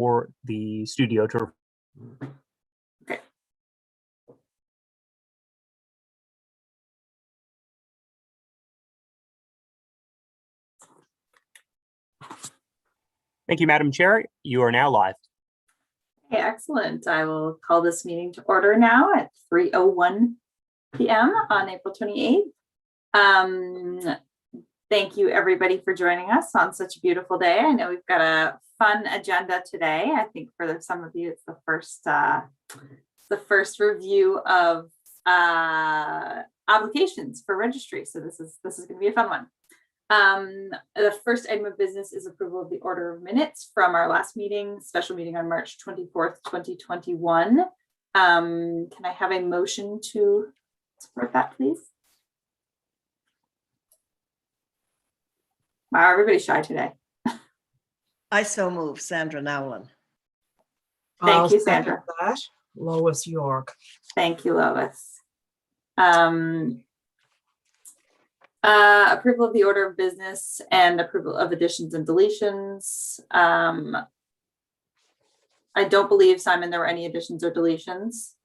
for the studio to. Okay. Thank you, Madam Chair. You are now live. Okay, excellent. I will call this meeting to order now at 3:01 p.m. on April 28th. Thank you everybody for joining us on such a beautiful day. I know we've got a fun agenda today. I think for some of you, it's the first review of applications for registry. So this is going to be a fun one. The first item of business is approval of the order of minutes from our last meeting, special meeting on March 24th, 2021. Can I have a motion to support that, please? Wow, everybody's shy today. I so move, Sandra Nowlin. Thank you, Sandra. That. Lois York. Thank you, Lois. Approval of the order of business and approval of additions and deletions. I don't believe, Simon, there were any additions or deletions.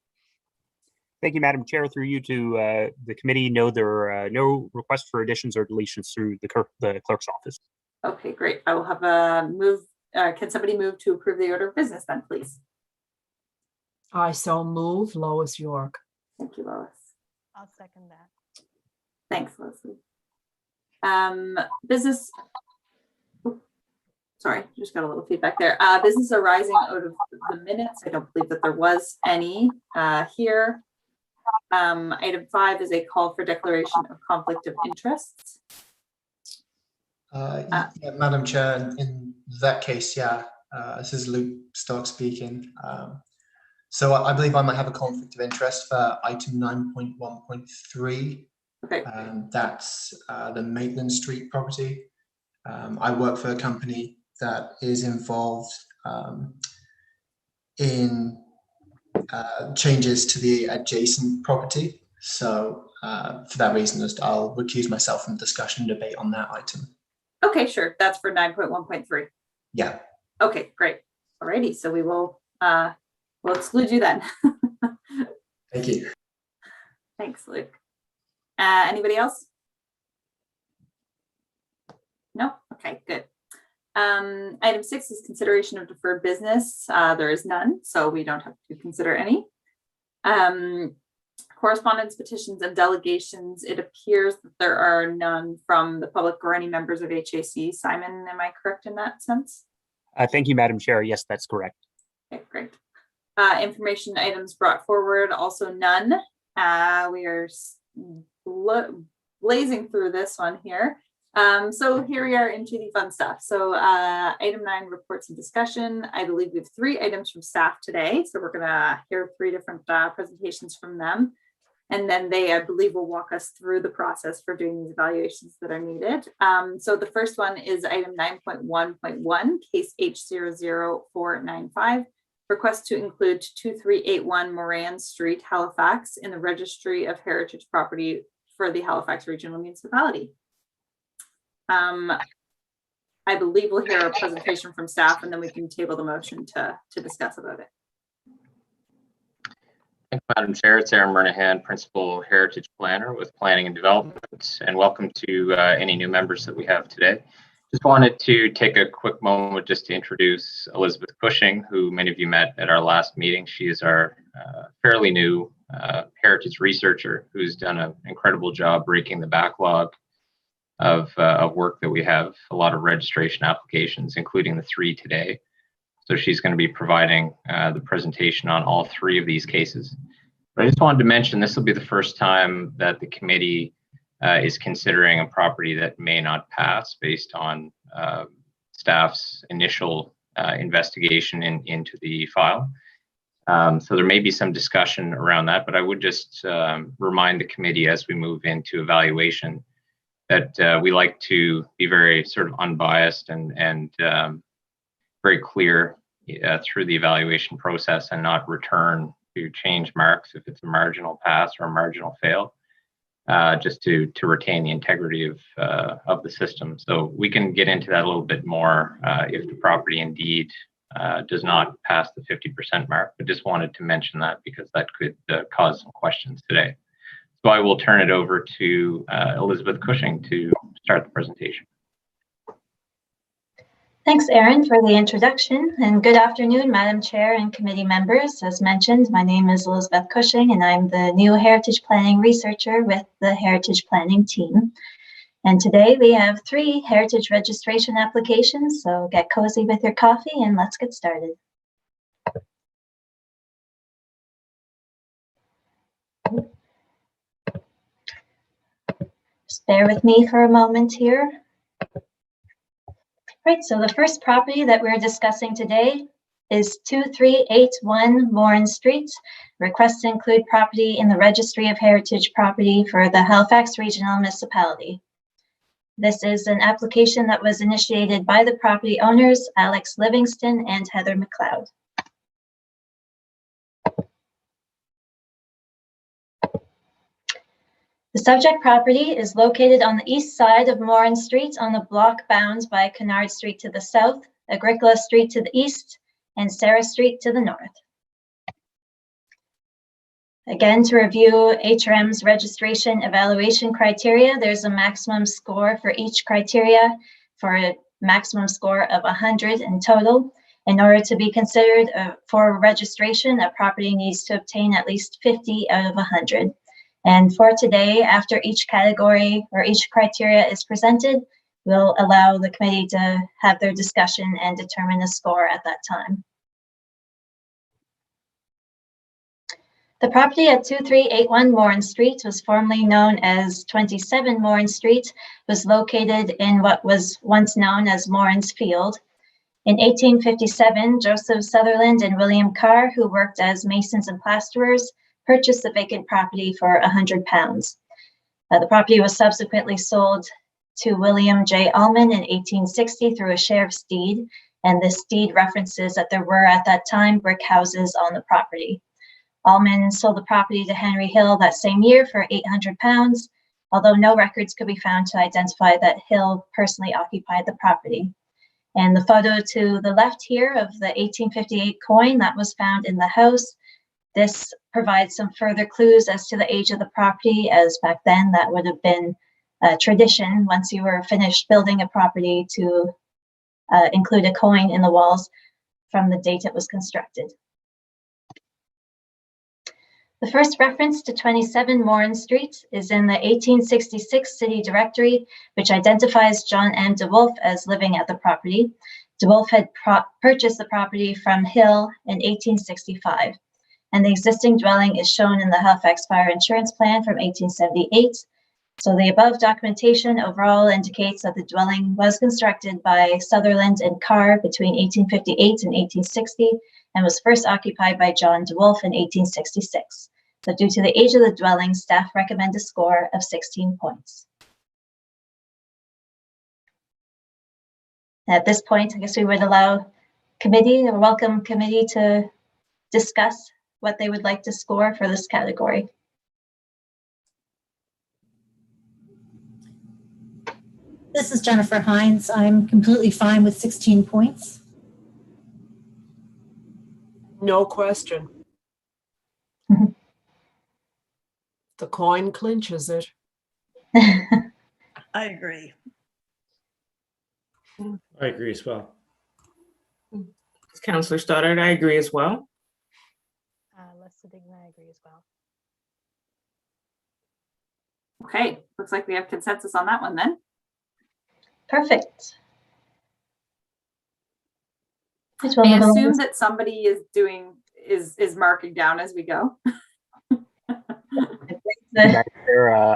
Thank you, Madam Chair. Through you to the committee. No, there are no requests for additions or deletions through the clerk's office. Okay, great. I will have a move. Can somebody move to approve the order of business then, please? I so move, Lois York. Thank you, Lois. I'll second that. Thanks, Leslie. Business. Oh, sorry, just got a little feedback there. Business arising out of the minutes. I don't believe that there was any here. Item 5 is a call for declaration of conflict of interests. Yeah, Madam Chair, in that case, yeah, this is Luke Stark speaking. So I believe I might have a conflict of interest for item 9.1.3. Okay. That's the Maitland Street property. I work for a company that is involved in changes to the adjacent property. So for that reason, I'll recuse myself from discussion and debate on that item. Okay, sure. That's for 9.1.3. Yeah. Okay, great. Alrighty, so we will we'll exclude you then. Thank you. Thanks, Luke. Anybody else? No? Okay, good. Item 6 is consideration of deferred business. There is none, so we don't have to consider any. Correspondence, petitions, and delegations. It appears that there are none from the public or any members of HAC. Simon, am I correct in that sense? Thank you, Madam Chair. Yes, that's correct. Okay, great. Information items brought forward, also none. We are blazing through this one here. So here we are into the fun stuff. So item 9, reports and discussion. I believe we have 3 items from staff today. So we're gonna hear 3 different presentations from them. And then they, I believe, will walk us through the process for doing these evaluations that are needed. So the first one is item 9.1.1, case H00495, request to include 2381 Moran Street, Halifax, in the Registry of Heritage Property for the Halifax Regional Municipality. I believe we'll hear a presentation from staff and then we can table the motion to discuss about it. Thank you, Madam Chair. It's Aaron Murnahan, Principal Heritage Planner with Planning and Development, and welcome to any new members that we have today. Just wanted to take a quick moment just to introduce Elizabeth Cushing, who many of you met at our last meeting. She is our fairly new heritage researcher who's done an incredible job breaking the backlog of work that we have, a lot of registration applications, including the 3 today. So she's going to be providing the presentation on all 3 of these cases. But I just wanted to mention this will be the first time that the committee is considering a property that may not pass based on staff's initial investigation into the file. So there may be some discussion around that, but I would just remind the committee as we move into evaluation that we like to be very sort of unbiased and very clear through the evaluation process and not return to change marks if it's a marginal pass or a marginal fail, just to retain the integrity of the system. So we can get into that a little bit more if the property indeed does not pass the 50% mark, but just wanted to mention that because that could cause some questions today. So I will turn it over to Elizabeth Cushing to start the presentation. Thanks, Aaron, for the introduction, and good afternoon, Madam Chair and committee members. As mentioned, my name is Elizabeth Cushing, and I'm the new Heritage Planning researcher with the Heritage Planning team. And today we have 3 heritage registration applications, so get cozy with your coffee and let's get started. Just bear with me for a moment here. Right, so the first property that we're discussing today is 2381 Warren Street. Requests include property in the Registry of Heritage Property for the Halifax Regional Municipality. This is an application that was initiated by the property owners, Alex Livingston and Heather McLeod. The subject property is located on the east side of Morin Street on the block bound by Kennard Street to the south, Agricola Street to the east, and Sarah Street to the north. Again, to review HRM's registration evaluation criteria, there's a maximum score for each criteria for a maximum score of 100 in total. In order to be considered for registration, a property needs to obtain at least 50 out of 100. And for today, after each category or each criteria is presented, we'll allow the committee to have their discussion and determine a score at that time. The property at 2381 Morin Street was formerly known as 27 Morin Street, was located in what was once known as Morin's Field. In 1857, Joseph Sutherland and William Carr, who worked as masons and plasterers, purchased the vacant property for £100. The property was subsequently sold to William J. Allman in 1860 through a sheriff's deed, and this deed references that there were at that time brick houses on the property. Allman sold the property to Henry Hill that same year for £800, although no records could be found to identify that Hill personally occupied the property. And the photo to the left here of the 1858 coin that was found in the house, this provides some further clues as to the age of the property, as back then that would have been a tradition once you were finished building a property to include a coin in the walls from the date it was constructed. The first reference to 27 Morin Street is in the 1866 city directory, which identifies John M. DeWolf as living at the property. DeWolf had purchased the property from Hill in 1865, and the existing dwelling is shown in the Halifax Fire Insurance Plan from 1878. So the above documentation overall indicates that the dwelling was constructed by Sutherland and Carr between 1858 and 1860, and was first occupied by John DeWolf in 1866. So due to the age of the dwelling, staff recommend a score of 16 points. At this point, I guess we would allow committee or welcome committee to discuss what they would like to score for this category. This is Jennifer Hines. I'm completely fine with 16 points. No question. The coin clinches it. I agree. I agree as well. Councillor Stoddard, I agree as well. Lester Dignan, I agree as well. Okay, looks like we have consensus on that one then. Perfect. I assume that somebody is marking down as we go.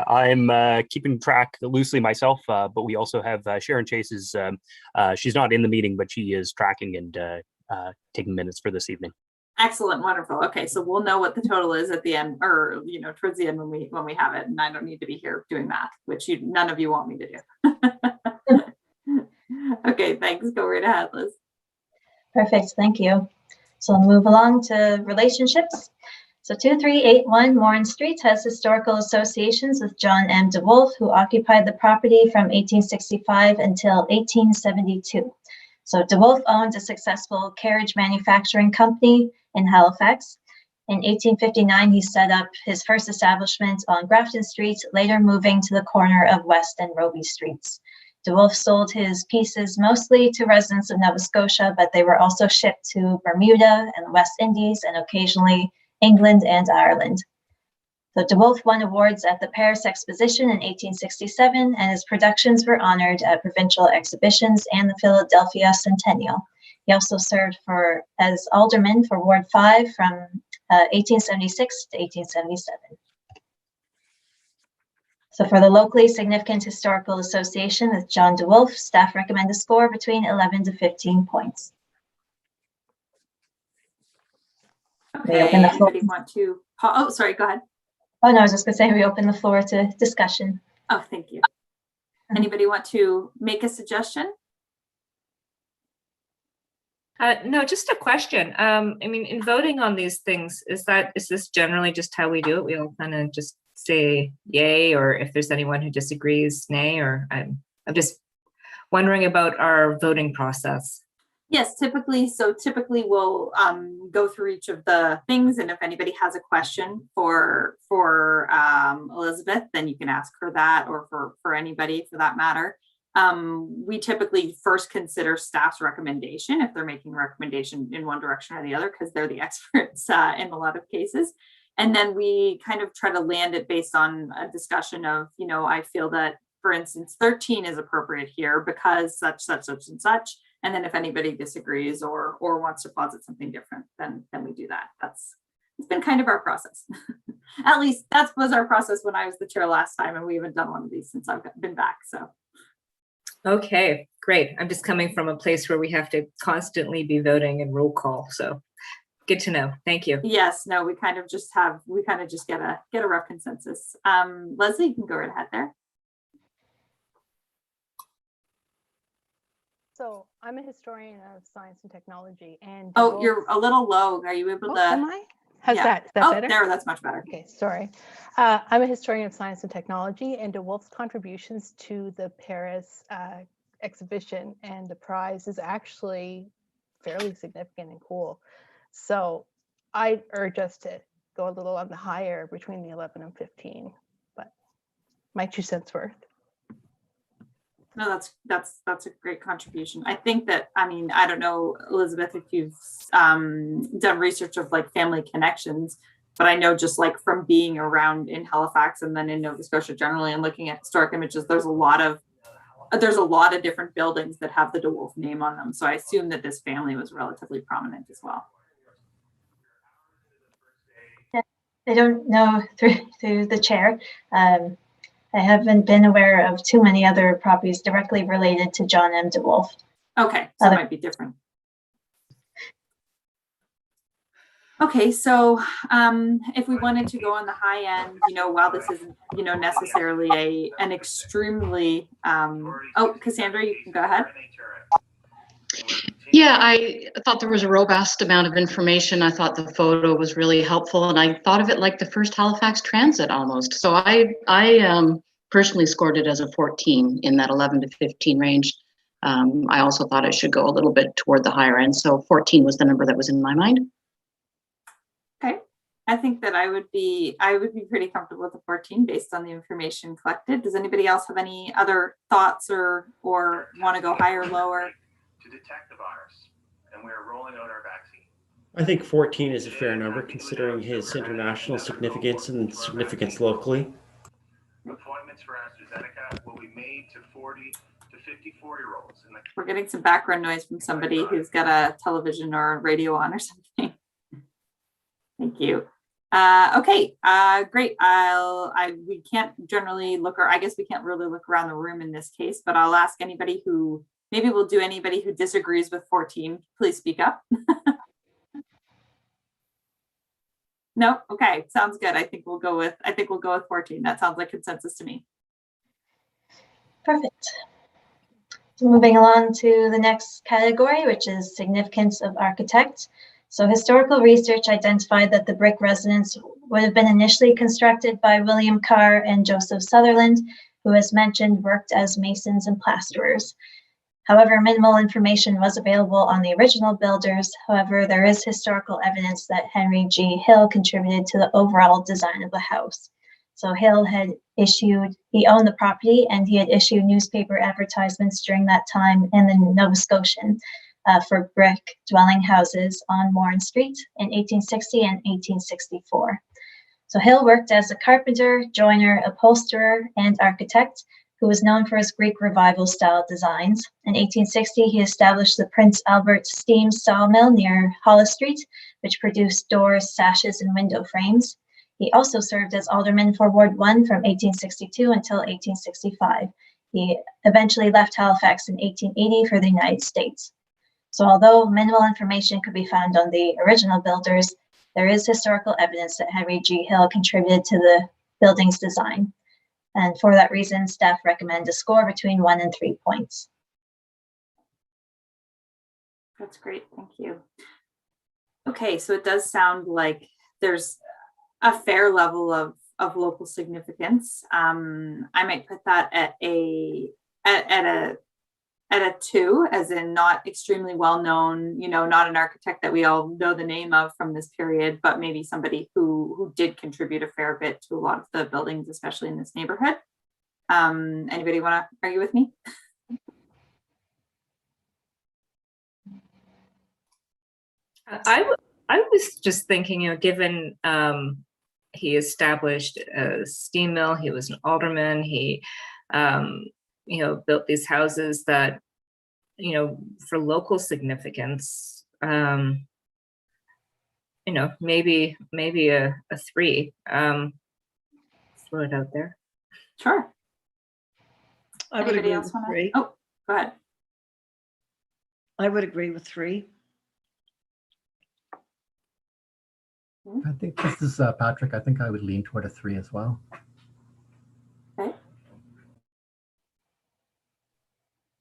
I'm keeping track loosely myself, but we also have Sharon Chase's. She's not in the meeting, but she is tracking and taking minutes for this evening. Excellent, wonderful. Okay, so we'll know what the total is at the end, or towards the end when we have it, and I don't need to be here doing math, which none of you want me to do. Okay, thanks. Go right ahead, Liz. Perfect, thank you. So I'll move along to relationships. So 2381 Morin Street has historical associations with John M. DeWolf, who occupied the property from 1865 until 1872. So DeWolf owned a successful carriage manufacturing company in Halifax. In 1859, he set up his first establishment on Grafton Street, later moving to the corner of West and Roby Streets. DeWolf sold his pieces mostly to residents of Nova Scotia, but they were also shipped to Bermuda and the West Indies and occasionally England and Ireland. So DeWolf won awards at the Paris Exposition in 1867, and his productions were honored at provincial exhibitions and the Philadelphia Centennial. He also served as alderman for Ward 5 from 1876 to 1877. So for the locally significant historical association with John DeWolf, staff recommend a score between 11 to 15 points. Okay, anybody want to, oh, sorry, go ahead. Oh, no, I was just gonna say we open the floor to discussion. Oh, thank you. Anybody want to make a suggestion? No, just a question. I mean, in voting on these things, is this generally just how we do it? We all kind of just say yay, or if there's anyone who disagrees, nay, or I'm just wondering about our voting process. Yes, typically we'll go through each of the things, and if anybody has a question for Elizabeth, then you can ask her that, or for anybody for that matter. We typically first consider staff's recommendation if they're making a recommendation in one direction or the other, because they're the experts in a lot of cases. And then we kind of try to land it based on a discussion of, you know, I feel that, for instance, 13 is appropriate here because such, and such. And then if anybody disagrees or wants to posit something different, then we do that. It's been kind of our process. At least that was our process when I was the chair last time, and we haven't done one of these since I've been back, so. Okay, great. I'm just coming from a place where we have to constantly be voting and roll call, so good to know. Thank you. Yes, no, we kind of just get a rough consensus. Leslie, you can go right ahead there. So I'm a historian of science and technology, and oh, you're a little low. Are you able to? Am I? How's that? Is that better? There, that's much better. Okay, sorry. I'm a historian of science and technology, and DeWolf's contributions to the Paris exhibition and the prize is actually fairly significant and cool. So I urge us to go a little on the higher between the 11 and 15, but my 2 cents worth. No, that's a great contribution. I think that, I mean, I don't know, Elizabeth, if you've done research of like family connections, but I know just like from being around in Halifax and then in Nova Scotia generally and looking at historic images, there's a lot of different buildings that have the DeWolf name on them. So I assume that this family was relatively prominent as well. Yeah, I don't know through the chair. I haven't been aware of too many other properties directly related to John M. DeWolf. Okay, so it might be different. Okay, so if we wanted to go on the high end, you know, while this isn't, you know, necessarily an extremely, oh, Cassandra, you can go ahead. Yeah, I thought there was a robust amount of information. I thought the photo was really helpful, and I thought of it like the first Halifax Transit almost. So I personally scored it as a 14 in that 11 to 15 range. I also thought it should go a little bit toward the higher end. So 14 was the number that was in my mind. Okay, I think that I would be pretty comfortable with the 14 based on the information collected. Does anybody else have any other thoughts or want to go higher or lower? To detect the virus, and we're rolling out our vaccine. I think 14 is a fair number considering his international significance and significance locally. Appointments for AstraZeneca will be made to 40 to 54-year-olds. We're getting some background noise from somebody who's got a television or radio on or something. Thank you. Okay, great. We can't generally look, or I guess we can't really look around the room in this case, but I'll ask anybody who, maybe we'll do anybody who disagrees with 14. Please speak up. No, okay, sounds good. I think we'll go with 14. That sounds like consensus to me. Perfect. So moving along to the next category, which is significance of architect. So historical research identified that the brick residence would have been initially constructed by William Carr and Joseph Sutherland, who, as mentioned, worked as masons and plasterers. However, minimal information was available on the original builders. However, there is historical evidence that Henry G. Hill contributed to the overall design of the house. So Hill he owned the property, and he had issued newspaper advertisements during that time in the Nova Scotian for brick dwelling houses on Warren Street in 1860 and 1864. So Hill worked as a carpenter, joiner, upholsterer, and architect, who was known for his Greek Revival style designs. In 1860, he established the Prince Albert Steam Sawmill near Hollis Street, which produced doors, sashes, and window frames. He also served as alderman for Ward 1 from 1862 until 1865. He eventually left Halifax in 1880 for the United States. So although minimal information could be found on the original builders, there is historical evidence that Henry G. Hill contributed to the building's design. And for that reason, staff recommend a score between 1 and 3 points. That's great, thank you. Okay, so it does sound like there's a fair level of local significance. I might put that at a 2, as in not extremely well known, not an architect that we all know the name of from this period, but maybe somebody who did contribute a fair bit to a lot of the buildings, especially in this neighborhood. Anybody want to argue with me? I was just thinking, given he established a steam mill, he was an alderman, he built these houses that, for local significance, maybe a 3. Throw it out there. Sure. I would agree with 3. Oh, go ahead. I would agree with 3. I think this is Patrick. I think I would lean toward a 3 as well. Okay.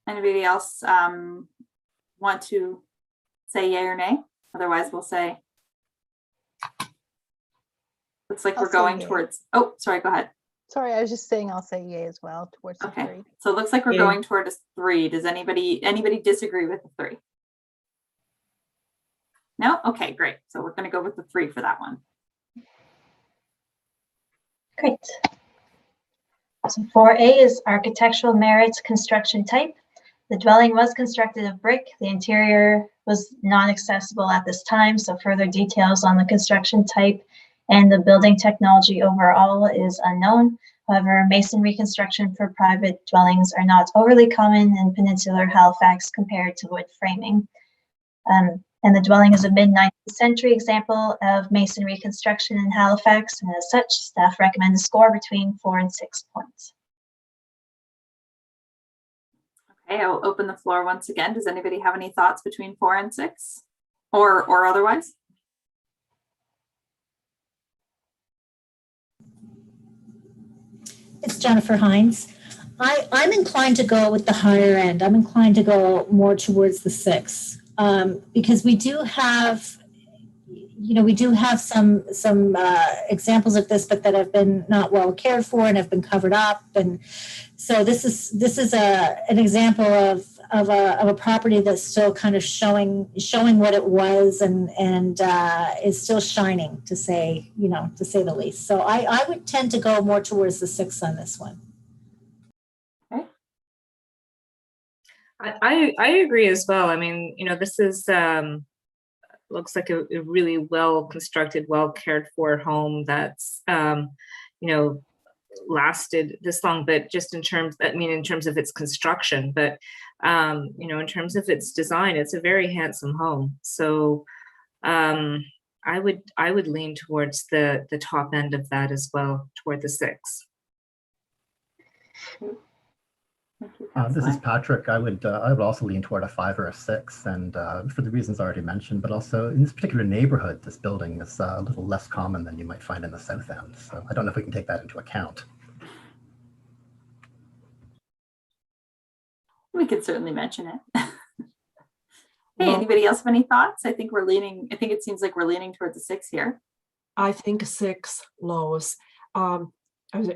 Anybody else want to say yay or nay? Otherwise, we'll say, looks like we're going towards, oh, sorry, go ahead. Sorry, I was just saying I'll say yay as well towards the 3. So it looks like we're going toward a 3. Does anybody disagree with the 3? No? Okay, great. So we're going to go with the 3 for that one. Great. So 4A is architectural merits, construction type. The dwelling was constructed of brick. The interior was non-accessible at this time, so further details on the construction type and the building technology overall is unknown. However, masonry construction for private dwellings are not overly common in peninsular Halifax compared to wood framing. And the dwelling is a mid-19th century example of masonry construction in Halifax, and as such, staff recommend a score between 4 and 6 points. Okay, I'll open the floor once again. Does anybody have any thoughts between 4 and 6 or otherwise? It's Jennifer Hines. I'm inclined to go with the higher end. I'm inclined to go more towards the 6 because we do have, some examples of this, but that have been not well cared for and have been covered up. And so this is an example of a property that's still kind of showing what it was and is still shining, to say the least. So I would tend to go more towards the 6 on this one. Okay. I agree as well. I mean, this is looks like a really well constructed, well cared for home that's lasted this long, but just in terms of its construction, but in terms of its design, it's a very handsome home. So I would lean towards the top end of that as well, toward the 6. This is Patrick. I would also lean toward a 5 or a 6, and for the reasons already mentioned, but also in this particular neighborhood, this building is a little less common than you might find in the South End. So I don't know if we can take that into account. We could certainly mention it. Hey, anybody else have any thoughts? I think it seems like we're leaning towards a 6 here. I think 6, Lois. I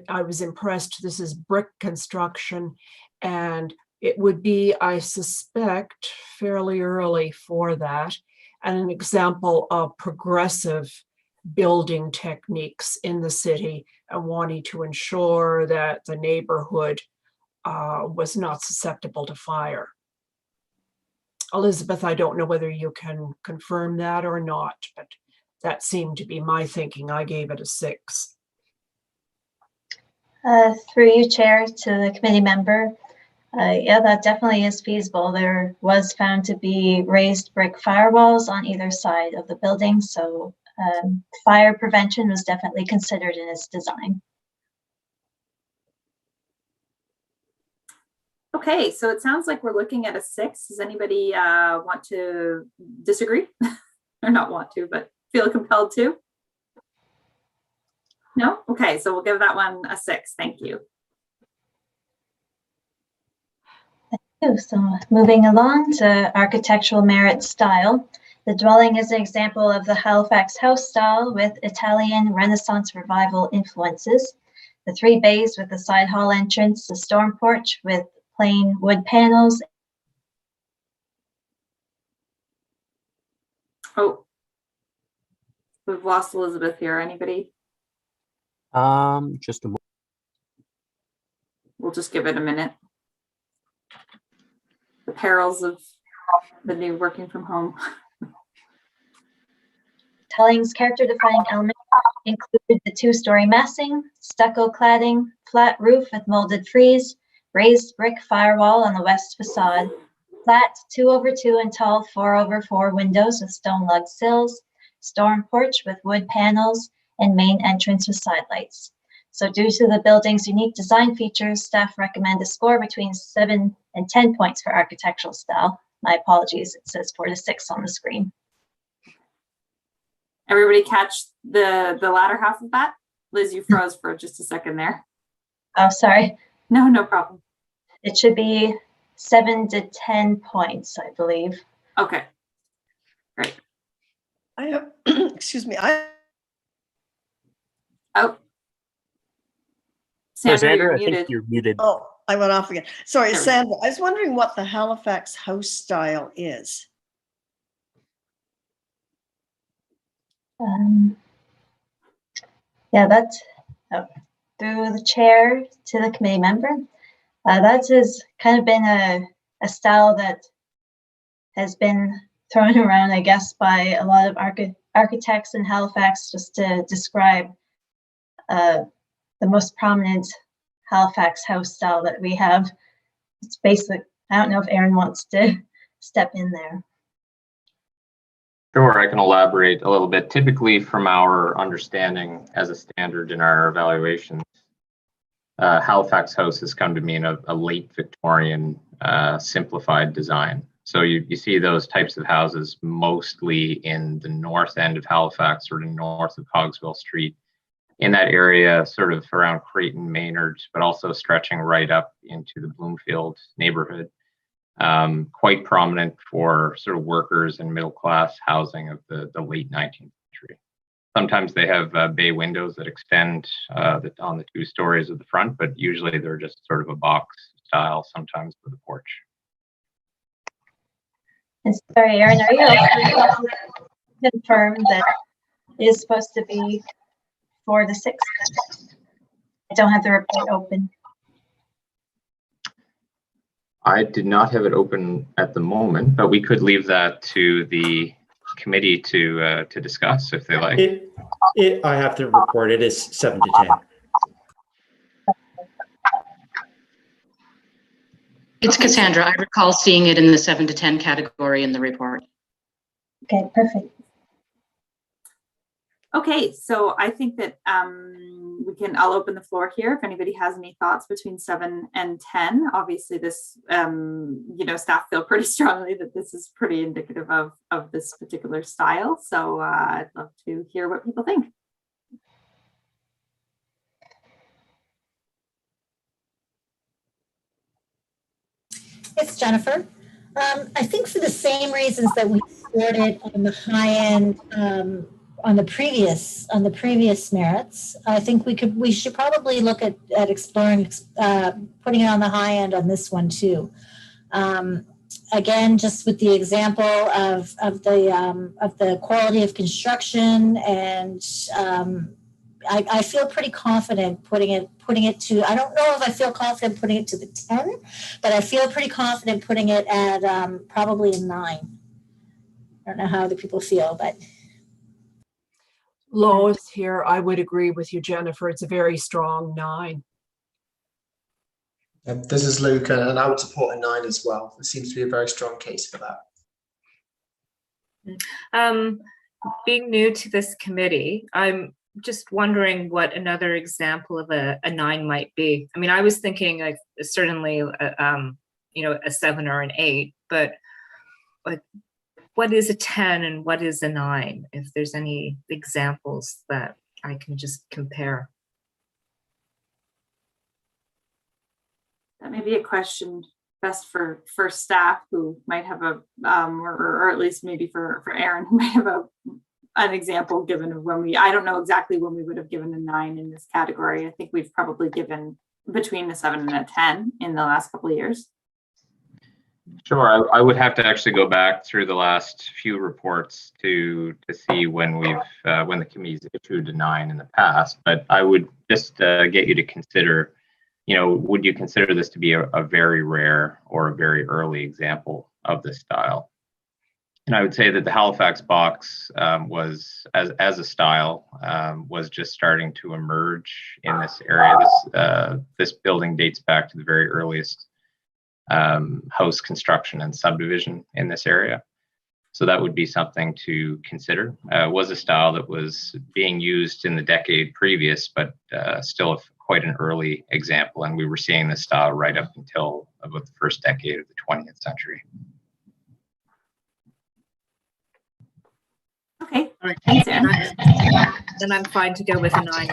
was impressed. This is brick construction, and it would be, I suspect, fairly early for that, and an example of progressive building techniques in the city and wanting to ensure that the neighborhood was not susceptible to fire. Elizabeth, I don't know whether you can confirm that or not, but that seemed to be my thinking. I gave it a 6. Through you, Chair, to the committee member. Yeah, that definitely is feasible. There was found to be raised brick firewalls on either side of the building, so fire prevention was definitely considered in its design. Okay, so it sounds like we're looking at a 6. Does anybody want to disagree? Or not want to, but feel compelled to? No? Okay, so we'll give that one a 6. Thank you. So moving along to architectural merit style. The dwelling is an example of the Halifax house style with Italian Renaissance Revival influences. The 3 bays with the side hall entrance, the storm porch with plain wood panels. Oh, we've lost Elizabeth here. Anybody? Just a moment. We'll just give it a minute. The perils of the new working from home. Dwelling's character-defining elements included the 2-story massing, stucco cladding, flat roof with molded frieze, raised brick firewall on the west facade, flat 2/2 and tall 4/4 windows with stone lug sills, storm porch with wood panels, and main entrance with side lights. So due to the building's unique design features, staff recommend a score between 7 and 10 points for architectural style. My apologies, it says 4 to 6 on the screen. Everybody catch the latter half of that? Liz, you froze for just a second there. Oh, sorry. No problem. It should be 7 to 10 points, I believe. Okay, great. I have, excuse me, Oh. Sandra, you're I think muted. you're muted. Oh, I went off again. Sorry, There we Sandra. I was wondering what the Halifax house style is. Yeah, that's through the chair to the committee member. That has kind of been a style that has been thrown around, I guess, by a lot of architects in Halifax just to describe the most prominent Halifax house style that we have. It's basic. I don't know if Aaron wants to step in there. Sure, I can elaborate a little bit. Typically, from our understanding as a standard in our evaluations, Halifax house has come to mean a late Victorian simplified design. So you see those types of houses mostly in the north end of Halifax, sort of north of Cogswell Street, in that area, sort of around Creighton, Maynard, but also stretching right up into the Bloomfield neighborhood. Quite prominent for sort of workers and middle class housing of the late 19th century. Sometimes they have bay windows that extend on the 2 stories of the front, but usually they're just sort of a box style, sometimes with a porch. And sorry, Aaron, are you able to confirm that it is supposed to be 4 to 6? I don't have the report open. I did not have it open at the moment, but we could leave that to the committee to discuss if they like. I have to report it is 7 to 10. It's Cassandra. I recall seeing it in the 7 to 10 category in the report. Okay, perfect. Okay, so I think that I'll open the floor here if anybody has any thoughts between 7 and 10. Obviously this, staff feel pretty strongly that this is pretty indicative of this particular style. So I'd love to hear what people think. It's Jennifer. I think for the same reasons that we scored it on the high end on the previous merits, I think we should probably look at exploring putting it on the high end on this one too. Again, just with the example of the quality of construction, and I feel pretty confident putting it to, I don't know if I feel confident putting it to the 10, but I feel pretty confident putting it at probably a 9. I don't know how other people feel, but. Lois here, I would agree with you, Jennifer. It's a very strong 9. This is Luke, and I would support a 9 as well. There seems to be a very strong case for that. Being new to this committee, I'm just wondering what another example of a 9 might be. I mean, I was thinking like certainly, a 7 or an 8, but like, what is a 10 and what is a 9? If there's any examples that I can just compare. That may be a question best for staff who might have a, or at least maybe for Aaron, who might have an example given of when I don't know exactly when we would have given a 9 in this category. I think we've probably given between a 7 and a 10 in the last couple of years. Sure, I would have to actually go back through the last few reports to see when when the committee's issued a 9 in the past. But I would just get you to consider, would you consider this to be a very rare or a very early example of this style? And I would say that the Halifax box was, as a style, was just starting to emerge in this area. This building dates back to the very earliest house construction and subdivision in this area. So that would be something to consider. It was a style that was being used in the decade previous, but still quite an early example. And we were seeing this style right up until about the first decade of the 20th century. Okay. All right. Then I'm fine to go with a 9.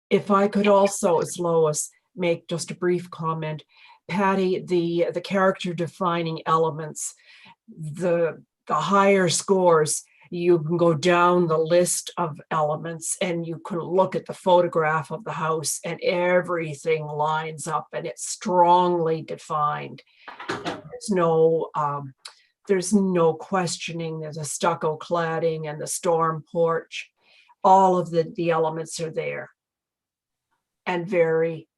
If I could also, as Lois, make just a brief comment. Patty, the character defining elements, the higher scores, you can go down the list of elements and you can look at the photograph of the house and everything lines up and it's strongly defined. There's no questioning. There's a stucco cladding and the storm porch. All of the elements are there and very,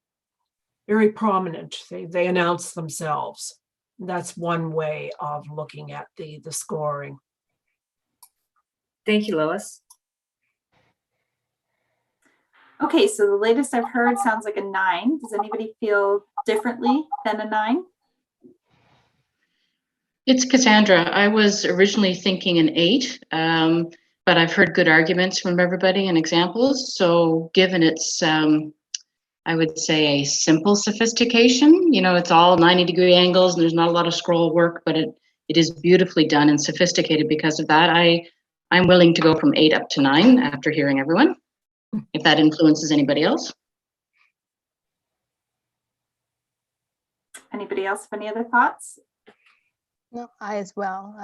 very prominent. They announce themselves. That's one way of looking at the scoring. Thank you, Lois. Okay, so the latest I've heard sounds like a 9. Does anybody feel differently than a 9? It's Cassandra. I was originally thinking an 8, but I've heard good arguments from everybody and examples. So given its, I would say, a simple sophistication, it's all 90-degree angles and there's not a lot of scroll work, but it is beautifully done and sophisticated because of that. I'm willing to go from 8 up to 9 after hearing everyone, if that influences anybody else. Anybody else have any other thoughts? No, I as well.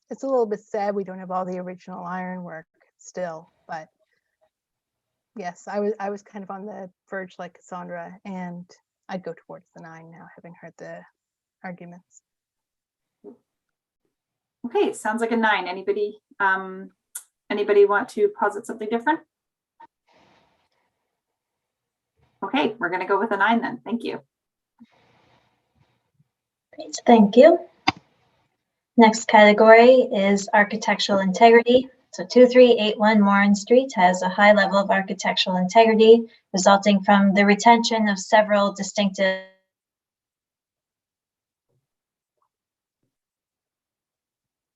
It's a little bit sad we don't have all the original ironwork still, but yes, I was kind of on the verge like Cassandra, and I'd go towards the 9 now, having heard the arguments. Okay, sounds like a 9. Anybody want to posit something different? Okay, we're going to go with a 9 then. Thank you. Great, thank you. Next category is architectural integrity. So 2381 Morin Street has a high level of architectural integrity resulting from the retention of several distinctive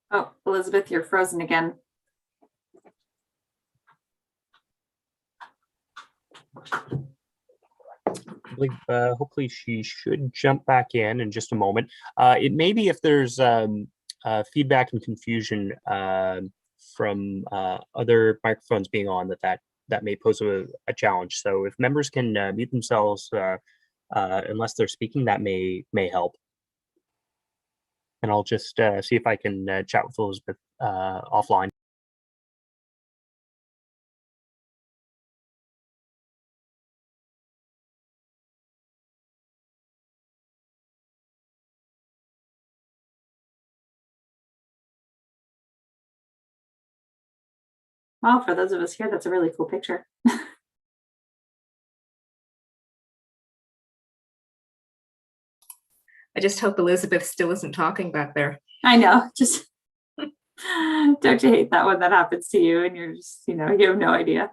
Oh, Elizabeth, you're frozen again. Hopefully she should jump back in just a moment. It may be if there's feedback and confusion from other microphones being on that may pose a challenge. So if members can mute themselves unless they're speaking, that may help. And I'll just see if I can chat with Elizabeth offline. Well, for those of us here, that's a really cool picture. I just hope Elizabeth still isn't talking back there. I know, just don't you hate that when that happens to you and you're just, you know, you have no idea.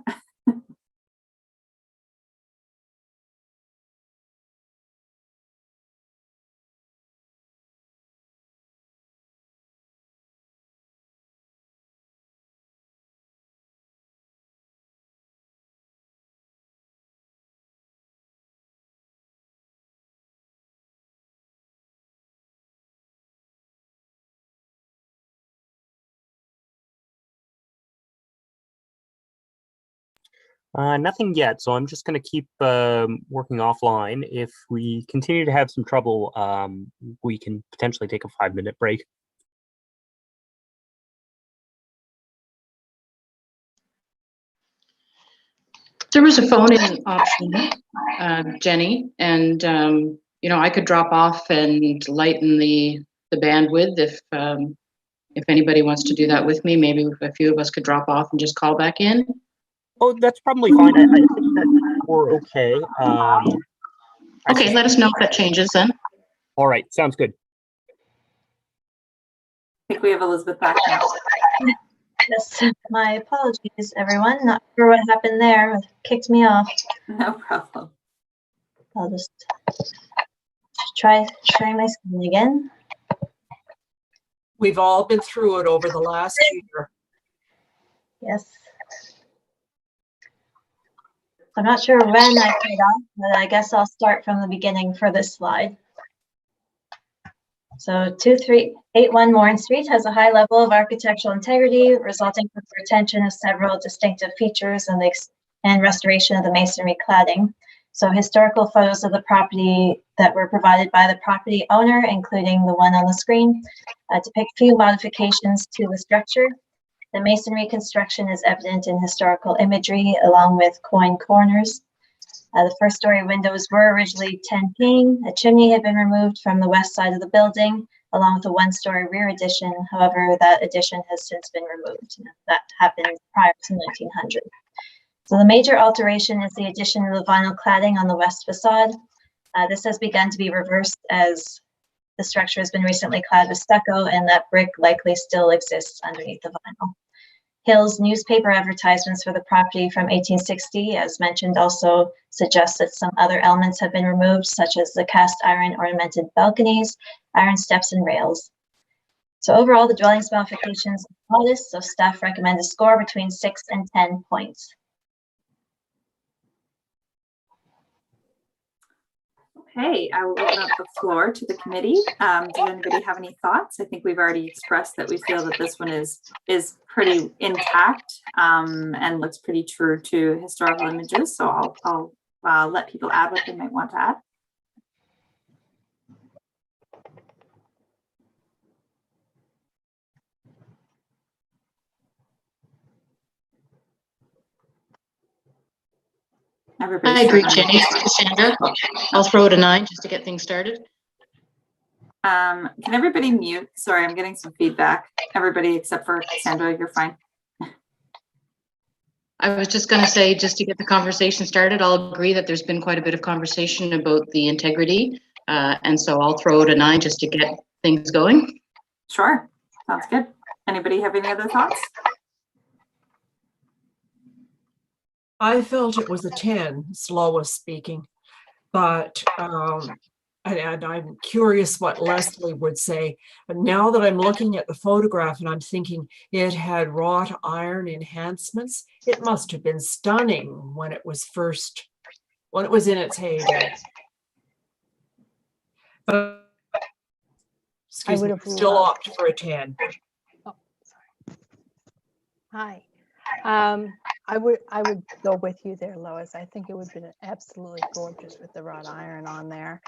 Nothing yet, so I'm just going to keep working offline. If we continue to have some trouble, we can potentially take a 5-minute break. There was a phone-in option, Jenny, and you know, I could drop off and lighten the bandwidth if anybody wants to do that with me. Maybe a few of us could drop off and just call back in. Oh, that's probably fine. I think that we're okay. Okay, let us know if that changes then. All right, sounds good. I think we have Elizabeth back now. Yes, my apologies, everyone. Not sure what happened there. It kicked me off. No problem. I'll just try sharing my screen again. We've all been through it over the last year. Yes. I'm not sure when I played off, but I guess I'll start from the beginning for this slide. So 2381 Morin Street has a high level of architectural integrity, resulting from the retention of several distinctive features and restoration of the masonry cladding. So historical photos of the property that were provided by the property owner, including the one on the screen, depict few modifications to the structure. The masonry construction is evident in historical imagery along with coin corners. The first story windows were originally 10 pane. A chimney had been removed from the west side of the building along with a one-story rear addition. However, that addition has since been removed. That happened prior to 1900. So the major alteration is the addition of the vinyl cladding on the west facade. This has begun to be reversed as the structure has been recently clad with stucco, and that brick likely still exists underneath the vinyl. Hill's newspaper advertisements for the property from 1860, as mentioned, also suggest that some other elements have been removed, such as the cast iron ornamented balconies, iron steps, and rails. So overall, the dwelling's modifications are modest, so staff recommend a score between 6 and 10 points. Okay, I will open up the floor to the committee. Does anybody have any thoughts? I think we've already expressed that we feel that this one is pretty intact and looks pretty true to historical images. So I'll let people add what they might want to add. I agree, Jenny. Cassandra, I'll throw it a 9 just to get things started. Can everybody mute? Sorry, I'm getting some feedback. Everybody except for Cassandra, you're fine. I was just going to say, just to get the conversation started, I'll agree that there's been quite a bit of conversation about the integrity. And so I'll throw it a 9 just to get things going. Sure, sounds good. Anybody have any other thoughts? I felt it was a 10, Slowa speaking, but and I'm curious what Leslie would say. But now that I'm looking at the photograph and I'm thinking it had wrought iron enhancements, it must have been stunning when it was in its heyday. But excuse me, still opt for a 10. Oh, sorry. Hi. I would go with you there, Lois. I think it would have been absolutely gorgeous with the wrought iron on there.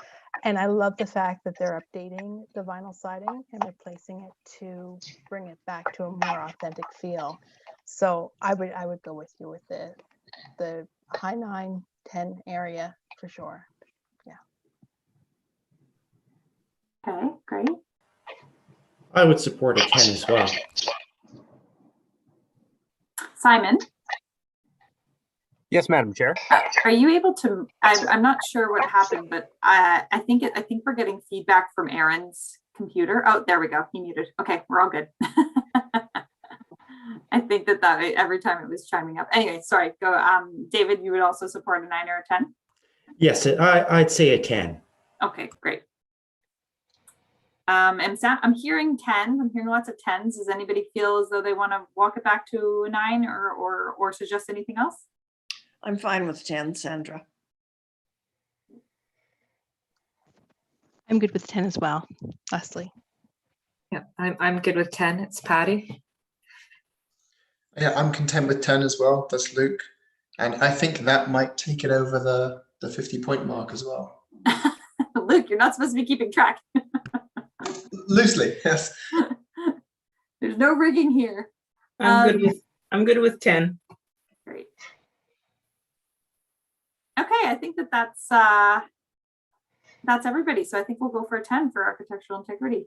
And I love the fact that they're updating the vinyl siding and replacing it to bring it back to a more authentic feel. So I would go with you with the high 9, 10 area for sure. Yeah. Okay, great. I would support a 10 as well. Simon, Yes, Madam Chair. are you able to, I'm not sure what happened, but I think we're getting feedback from Aaron's computer. Oh, there we go. He muted. Okay, we're all good. I think that every time it was chiming up. Anyway, sorry, go. David, you would also support a 9 or a 10? Yes, I'd say a 10. Okay, great. And Sam, I'm hearing 10. I'm hearing lots of 10s. Does anybody feel as though they want to walk it back to a 9 or suggest anything else? I'm fine with 10, Sandra. I'm good with 10 as well, Leslie. Yeah, I'm good with 10. It's Patty. Yeah, I'm content with 10 as well. That's Luke. And I think that might take it over the 50-point mark as well. Luke, you're not supposed to be keeping track. Loosely, yes. There's no rigging here. I'm good with 10. Great. Okay, I think that's everybody. So I think we'll go for a 10 for architectural integrity.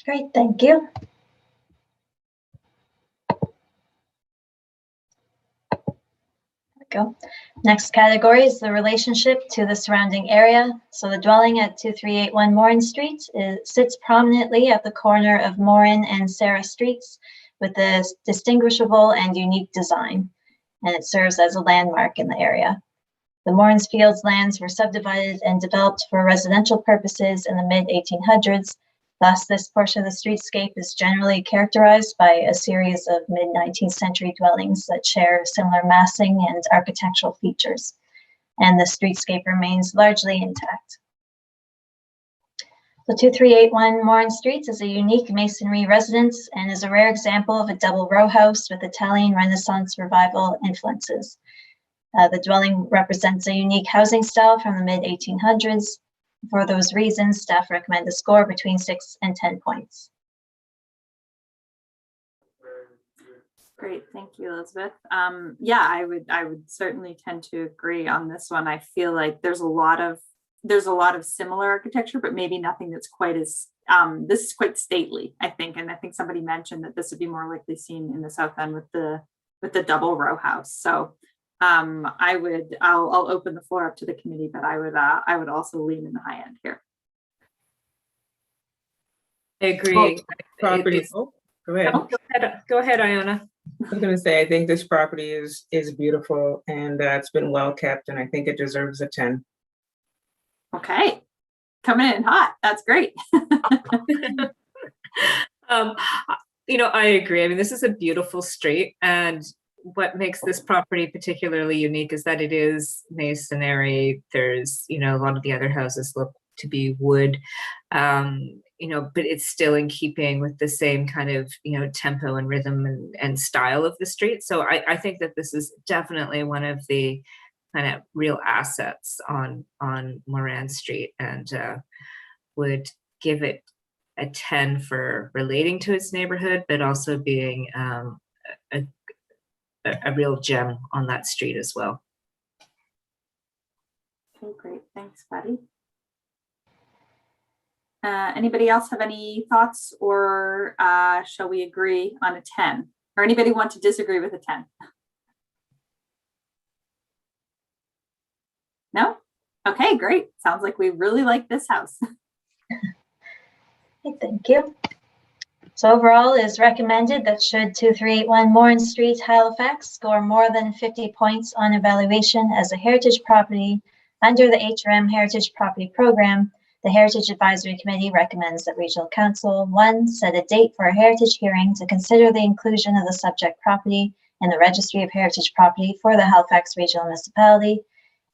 Great, thank you. Go. Next category is the relationship to the surrounding area. So the dwelling at 2381 Morin Street sits prominently at the corner of Morin and Sarah Streets with a distinguishable and unique design, and it serves as a landmark in the area. The Morin's Fields lands were subdivided and developed for residential purposes in the mid-1800s. Thus, this portion of the streetscape is generally characterized by a series of mid-19th century dwellings that share similar massing and architectural features, and the streetscape remains largely intact. The 2381 Morin Street is a unique masonry residence and is a rare example of a double row house with Italian Renaissance revival influences. The dwelling represents a unique housing style from the mid-1800s. For those reasons, staff recommend a score between 6 and 10 points. Great, thank you, Elizabeth. Yeah, I would certainly tend to agree on this one. I feel like there's a lot of similar architecture, but maybe nothing that's quite as this is quite stately, I think. And I think somebody mentioned that this would be more likely seen in the South End with the double row house. So I'll open the floor up to the committee, but I would also lean in the high end here. I agree. Property. Oh, go ahead. Oh, go ahead, Iona. I was going to say, I think this property is beautiful and it's been well kept, and I think it deserves a 10. Okay, coming in hot. That's great. I agree. I mean, this is a beautiful street, and what makes this property particularly unique is that it is masonry. There's, a lot of the other houses look to be wood, but it's still in keeping with the same kind of, tempo and rhythm and style of the street. So I think that this is definitely one of the kind of real assets on Morin Street, and would give it a 10 for relating to its neighborhood, but also being a real gem on that street as well. Okay, great. Thanks, Patty. Anybody else have any thoughts, or shall we agree on a 10? Or anybody want to disagree with a 10? No? Okay, great. Sounds like we really like this house. Thank you. So overall, it is recommended that should 2381 Morin Street, Halifax score more than 50 points on evaluation as a heritage property under the HRM Heritage Property Program, the Heritage Advisory Committee recommends that Regional Council 1, set a date for a heritage hearing to consider the inclusion of the subject property in the Registry of Heritage Property for the Halifax Regional Municipality,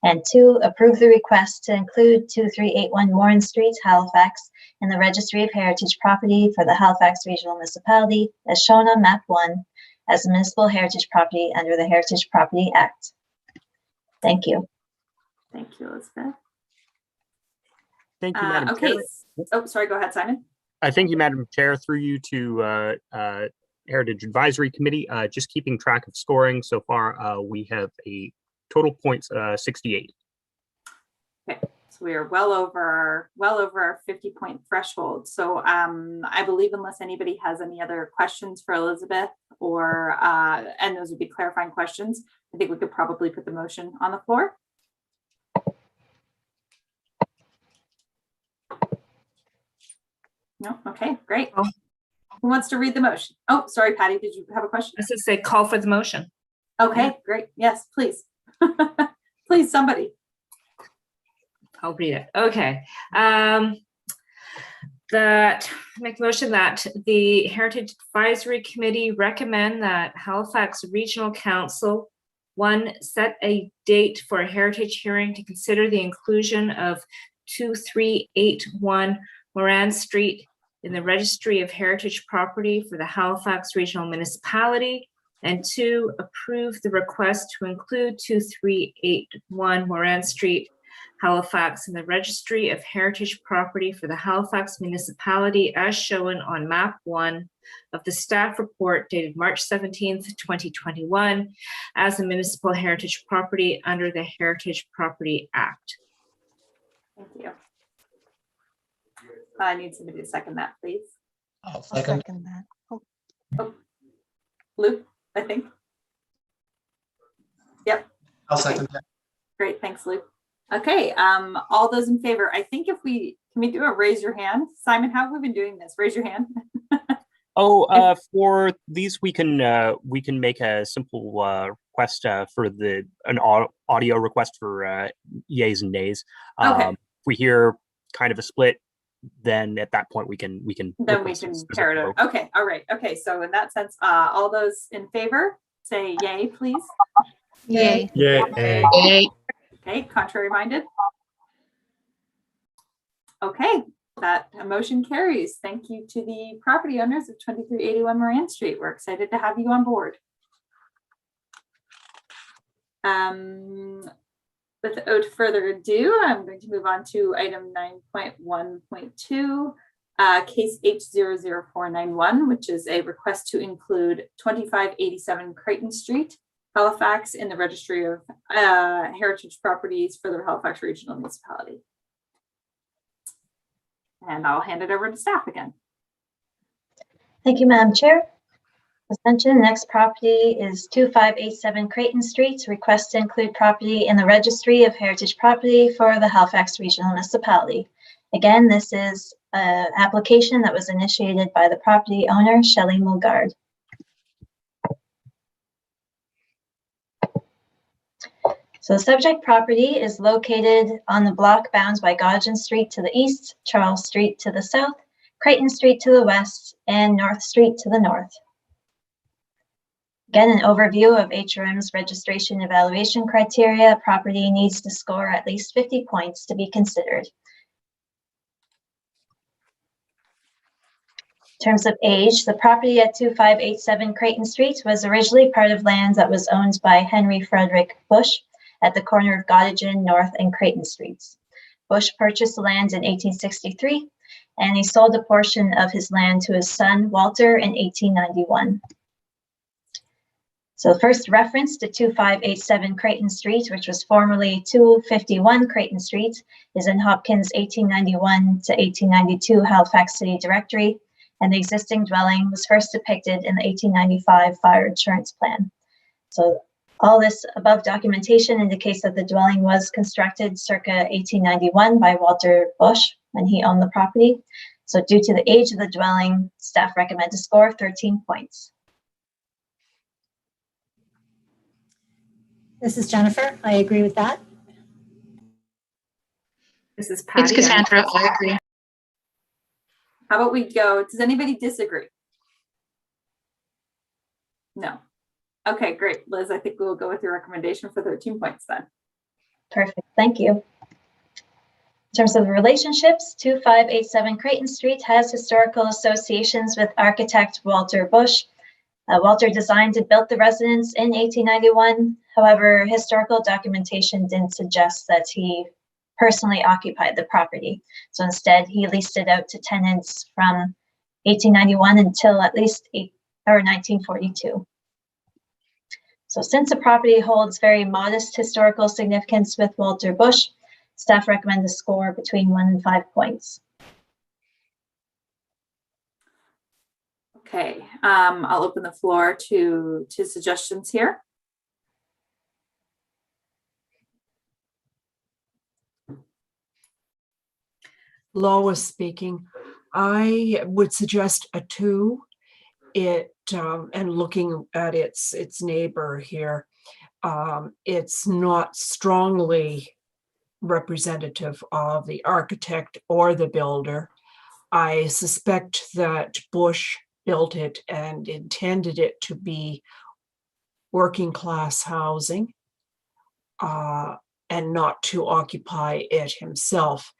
and 2, approve the request to include 2381 Morin Street, Halifax in the Registry of Heritage Property for the Halifax Regional Municipality as shown on map 1 as a municipal heritage property under the Heritage Property Act. Thank you. Thank you, Elizabeth. Thank you, Madam okay. Chair. Oh, sorry, go ahead, Simon. Thank you, Madam Chair, through you to Heritage Advisory Committee. Just keeping track of scoring so far, we have a total points 68. Okay, So we are well over our 50-point threshold. So I believe unless anybody has any other questions for Elizabeth or, and those would be clarifying questions, I think we could probably put the motion on the floor. No, okay, great. Who wants to read the motion? Oh, sorry, Patty, did you have a question? I was going to say call for the motion. Okay, great. Yes, please. Please, somebody. I'll read it. Okay. That make a motion that the Heritage Advisory Committee recommend that Halifax Regional Council, 1, set a date for a heritage hearing to consider the inclusion of 2381 Moran Street in the Registry of Heritage Property for the Halifax Regional Municipality, and 2, approve the request to include 2381 Moran Street, Halifax, in the Registry of Heritage Property for the Halifax Municipality as shown on map 1 of the staff report dated March 17th, 2021 as a municipal heritage property under the Heritage Property Act. Thank you. I need somebody to second that, please. I'll second that. Oh, Luke, I think. Yep. I'll second that. Great, thanks, Luke. Okay, all those in favor, I think can we do a raise your hand? Simon, how have we been doing this? Raise your hand. For these, we can make a simple request for an audio request for yays and nays. Okay. If we hear kind of a split, then at that point we can pair it out. Okay, all right. Okay, so in that sense, all those in favor, say yay, please. Yay. Yay. Yay. Okay, contrary minded. Okay, that motion carries. Thank you to the property owners of 2381 Moran Street. We're excited to have you on board. Without further ado, I'm going to move on to item 9.1.2, case H00491, which is a request to include 2587 Creighton Street, Halifax, in the Registry of Heritage Properties for the Halifax Regional Municipality. And I'll hand it over to staff again. Thank you, Madam Chair. As mentioned, the next property is 2587 Creighton Street. Request to include property in the Registry of Heritage Property for the Halifax Regional Municipality. Again, this is an application that was initiated by the property owner, Shelley Mulgard. So the subject property is located on the block bounds by Godgen Street to the east, Charles Street to the south, Creighton Street to the west, and North Street to the north. Again, an overview of HRM's registration evaluation criteria. Property needs to score at least 50 points to be considered. In terms of age, the property at 2587 Creighton Street was originally part of land that was owned by Henry Frederick Bush at the corner of Gottingen North and Creighton Streets. Bush purchased the land in 1863, and he sold a portion of his land to his son, Walter, in 1891. So the first reference to 2587 Creighton Street, which was formerly 251 Creighton Street, is in Hopkins' 1891 to 1892 Halifax City Directory, and the existing dwelling was first depicted in the 1895 Fire Insurance Plan. So all this above documentation indicates that the dwelling was constructed circa 1891 by Walter Bush when he owned the property. So due to the age of the dwelling, staff recommend to score 13 points. This is Jennifer. I agree with that. This is Patty. It's Cassandra. I agree. How about we go, does anybody disagree? No. Okay, great. Liz, I think we'll go with your recommendation for 13 points then. Perfect, thank you. In terms of relationships, 2587 Creighton Street has historical associations with architect Walter Bush. Walter designed and built the residence in 1891. However, historical documentation didn't suggest that he personally occupied the property. So instead, he leased it out to tenants from 1891 until at least 1942. So since the property holds very modest historical significance with Walter Bush, Staff recommend a score between 1 and 5 points. Okay, I'll open the floor to suggestions here. Lois speaking. I would suggest a 2. And looking at its neighbor here, it's not strongly representative of the architect or the builder. I suspect that Bush built it and intended it to be working class housing and not to occupy it himself,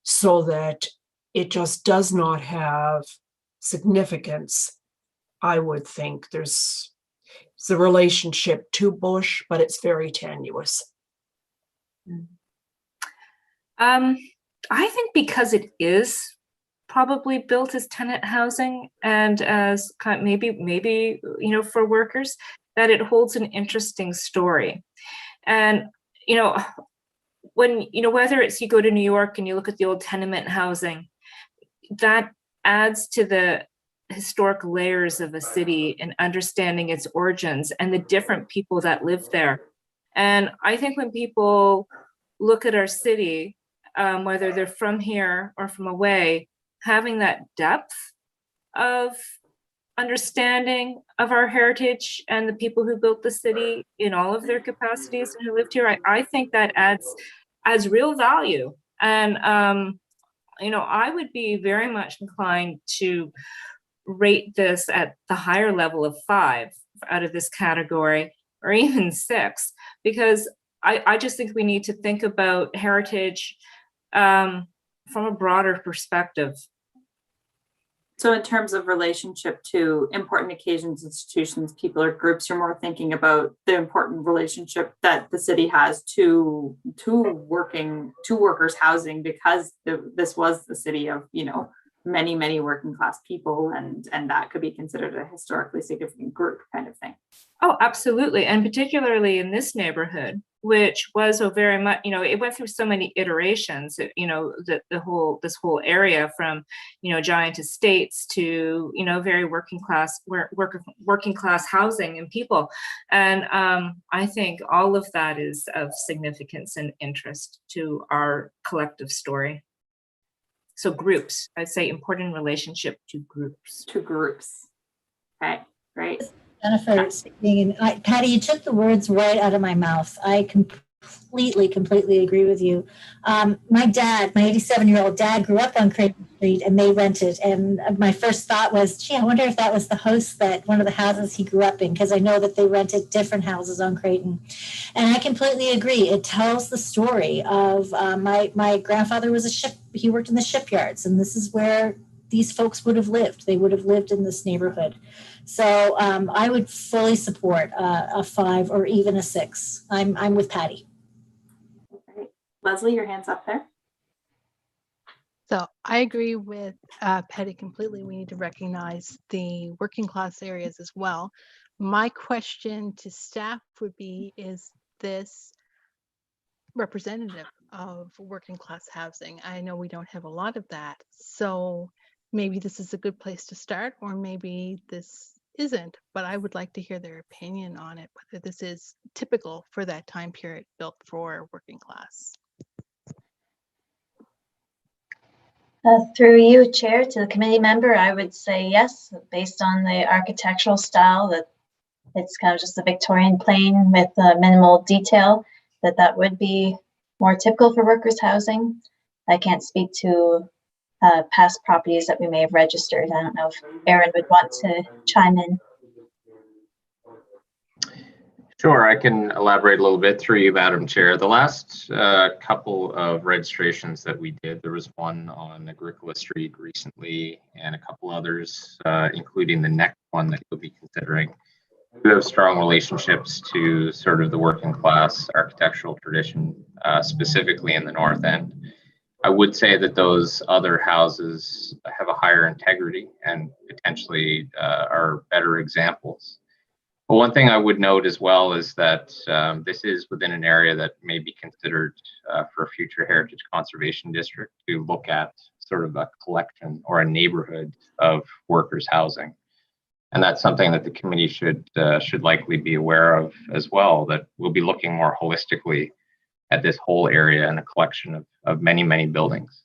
so that it just does not have significance. I would think it's a relationship to Bush, but it's very tenuous. I think because it is probably built as tenant housing and as kind of maybe for workers, that it holds an interesting story. And when whether it's you go to New York and you look at the old tenement housing, that adds to the historic layers of a city and understanding its origins and the different people that live there. And I think when people look at our city, whether they're from here or from away, having that depth of understanding of our heritage and the people who built the city in all of their capacities and who lived here, I think that adds real value. And I would be very much inclined to rate this at the higher level of 5 out of this category, or even 6, because I just think we need to think about heritage from a broader perspective. So in terms of relationship to important occasions, institutions, people, or groups, you're more thinking about the important relationship that the city has to workers' housing, because this was the city of, many working class people, and that could be considered a historically significant group kind of thing. Oh, absolutely. And particularly in this neighborhood, which was very much, it went through so many iterations, this whole area from, giant estates to, very working class housing and people. And I think all of that is of significance and interest to our collective story. So groups, I'd say important relationship to groups. Okay, great. Jennifer speaking, and Patty, you took the words right out of my mouth. I completely agree with you. My dad, my 87-year-old dad, grew up on Creighton Street, and they rented. And my first thought was, gee, I wonder if that was the house that one of the houses he grew up in, because I know that they rented different houses on Creighton. And I completely agree. It tells the story of my grandfather was he worked in the shipyards, and this is where these folks would have lived. They would have lived in this neighborhood. So I would fully support a 5 or even a 6. I'm with Patty. Okay. Leslie, your hand's up there. So I agree with Patty completely. We need to recognize the working class areas as well. My question to staff would be, is this representative of working class housing? I know we don't have a lot of that. So maybe this is a good place to start, or maybe this isn't, but I would like to hear their opinion on it, whether this is typical for that time period built for working class. Through you, Chair, to the committee member, I would say yes, based on the architectural style, that it's kind of just a Victorian plain with minimal detail, that would be more typical for workers' housing. I can't speak to past properties that we may have registered. I don't know if Aaron would want to chime in. Sure, I can elaborate a little bit through you, Madam Chair. The last couple of registrations that we did, there was one on Agricola Street recently and a couple others, including the next one that you'll be considering, who have strong relationships to sort of the working class architectural tradition, specifically in the North End. I would say that those other houses have a higher integrity and potentially are better examples. But one thing I would note as well is that this is within an area that may be considered for a future heritage conservation district to look at sort of a collection or a neighborhood of workers' housing. And that's something that the committee should likely be aware of as well, that we'll be looking more holistically at this whole area and a collection of many, many buildings.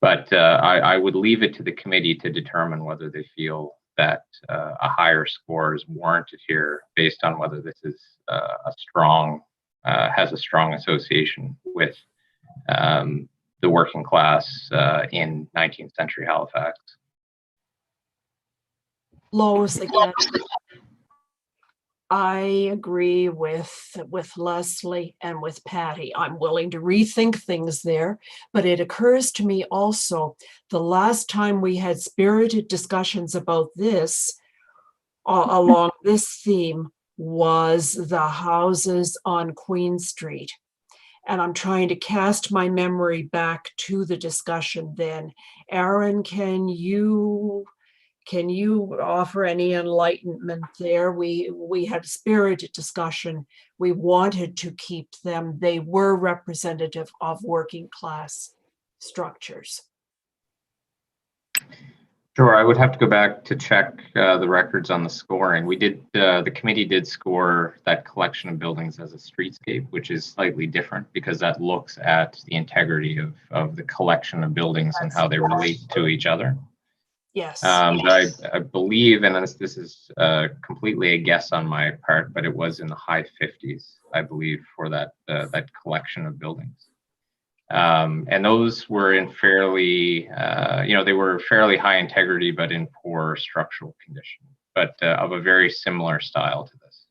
But I would leave it to the committee to determine whether they feel that a higher score is warranted here based on whether this is has a strong association with the working class in 19th century Halifax. Lois, again, I agree with Leslie and with Patty. I'm willing to rethink things there, but it occurs to me also the last time we had spirited discussions about this along this theme was the houses on Queen Street. And I'm trying to cast my memory back to the discussion then. Aaron, can you offer any enlightenment there? We had spirited discussion. We wanted to keep them. They were representative of working class structures. Sure, I would have to go back to check the records on the scoring. We did, the committee did score that collection of buildings as a streetscape, which is slightly different because that looks at the integrity of the collection of buildings and how they relate to each other. Yes. But I believe, and this is completely a guess on my part, but it was in the high 50s, I believe, for that collection of buildings. And those were in fairly, they were fairly high integrity, but in poor structural condition, but of a very similar style to this.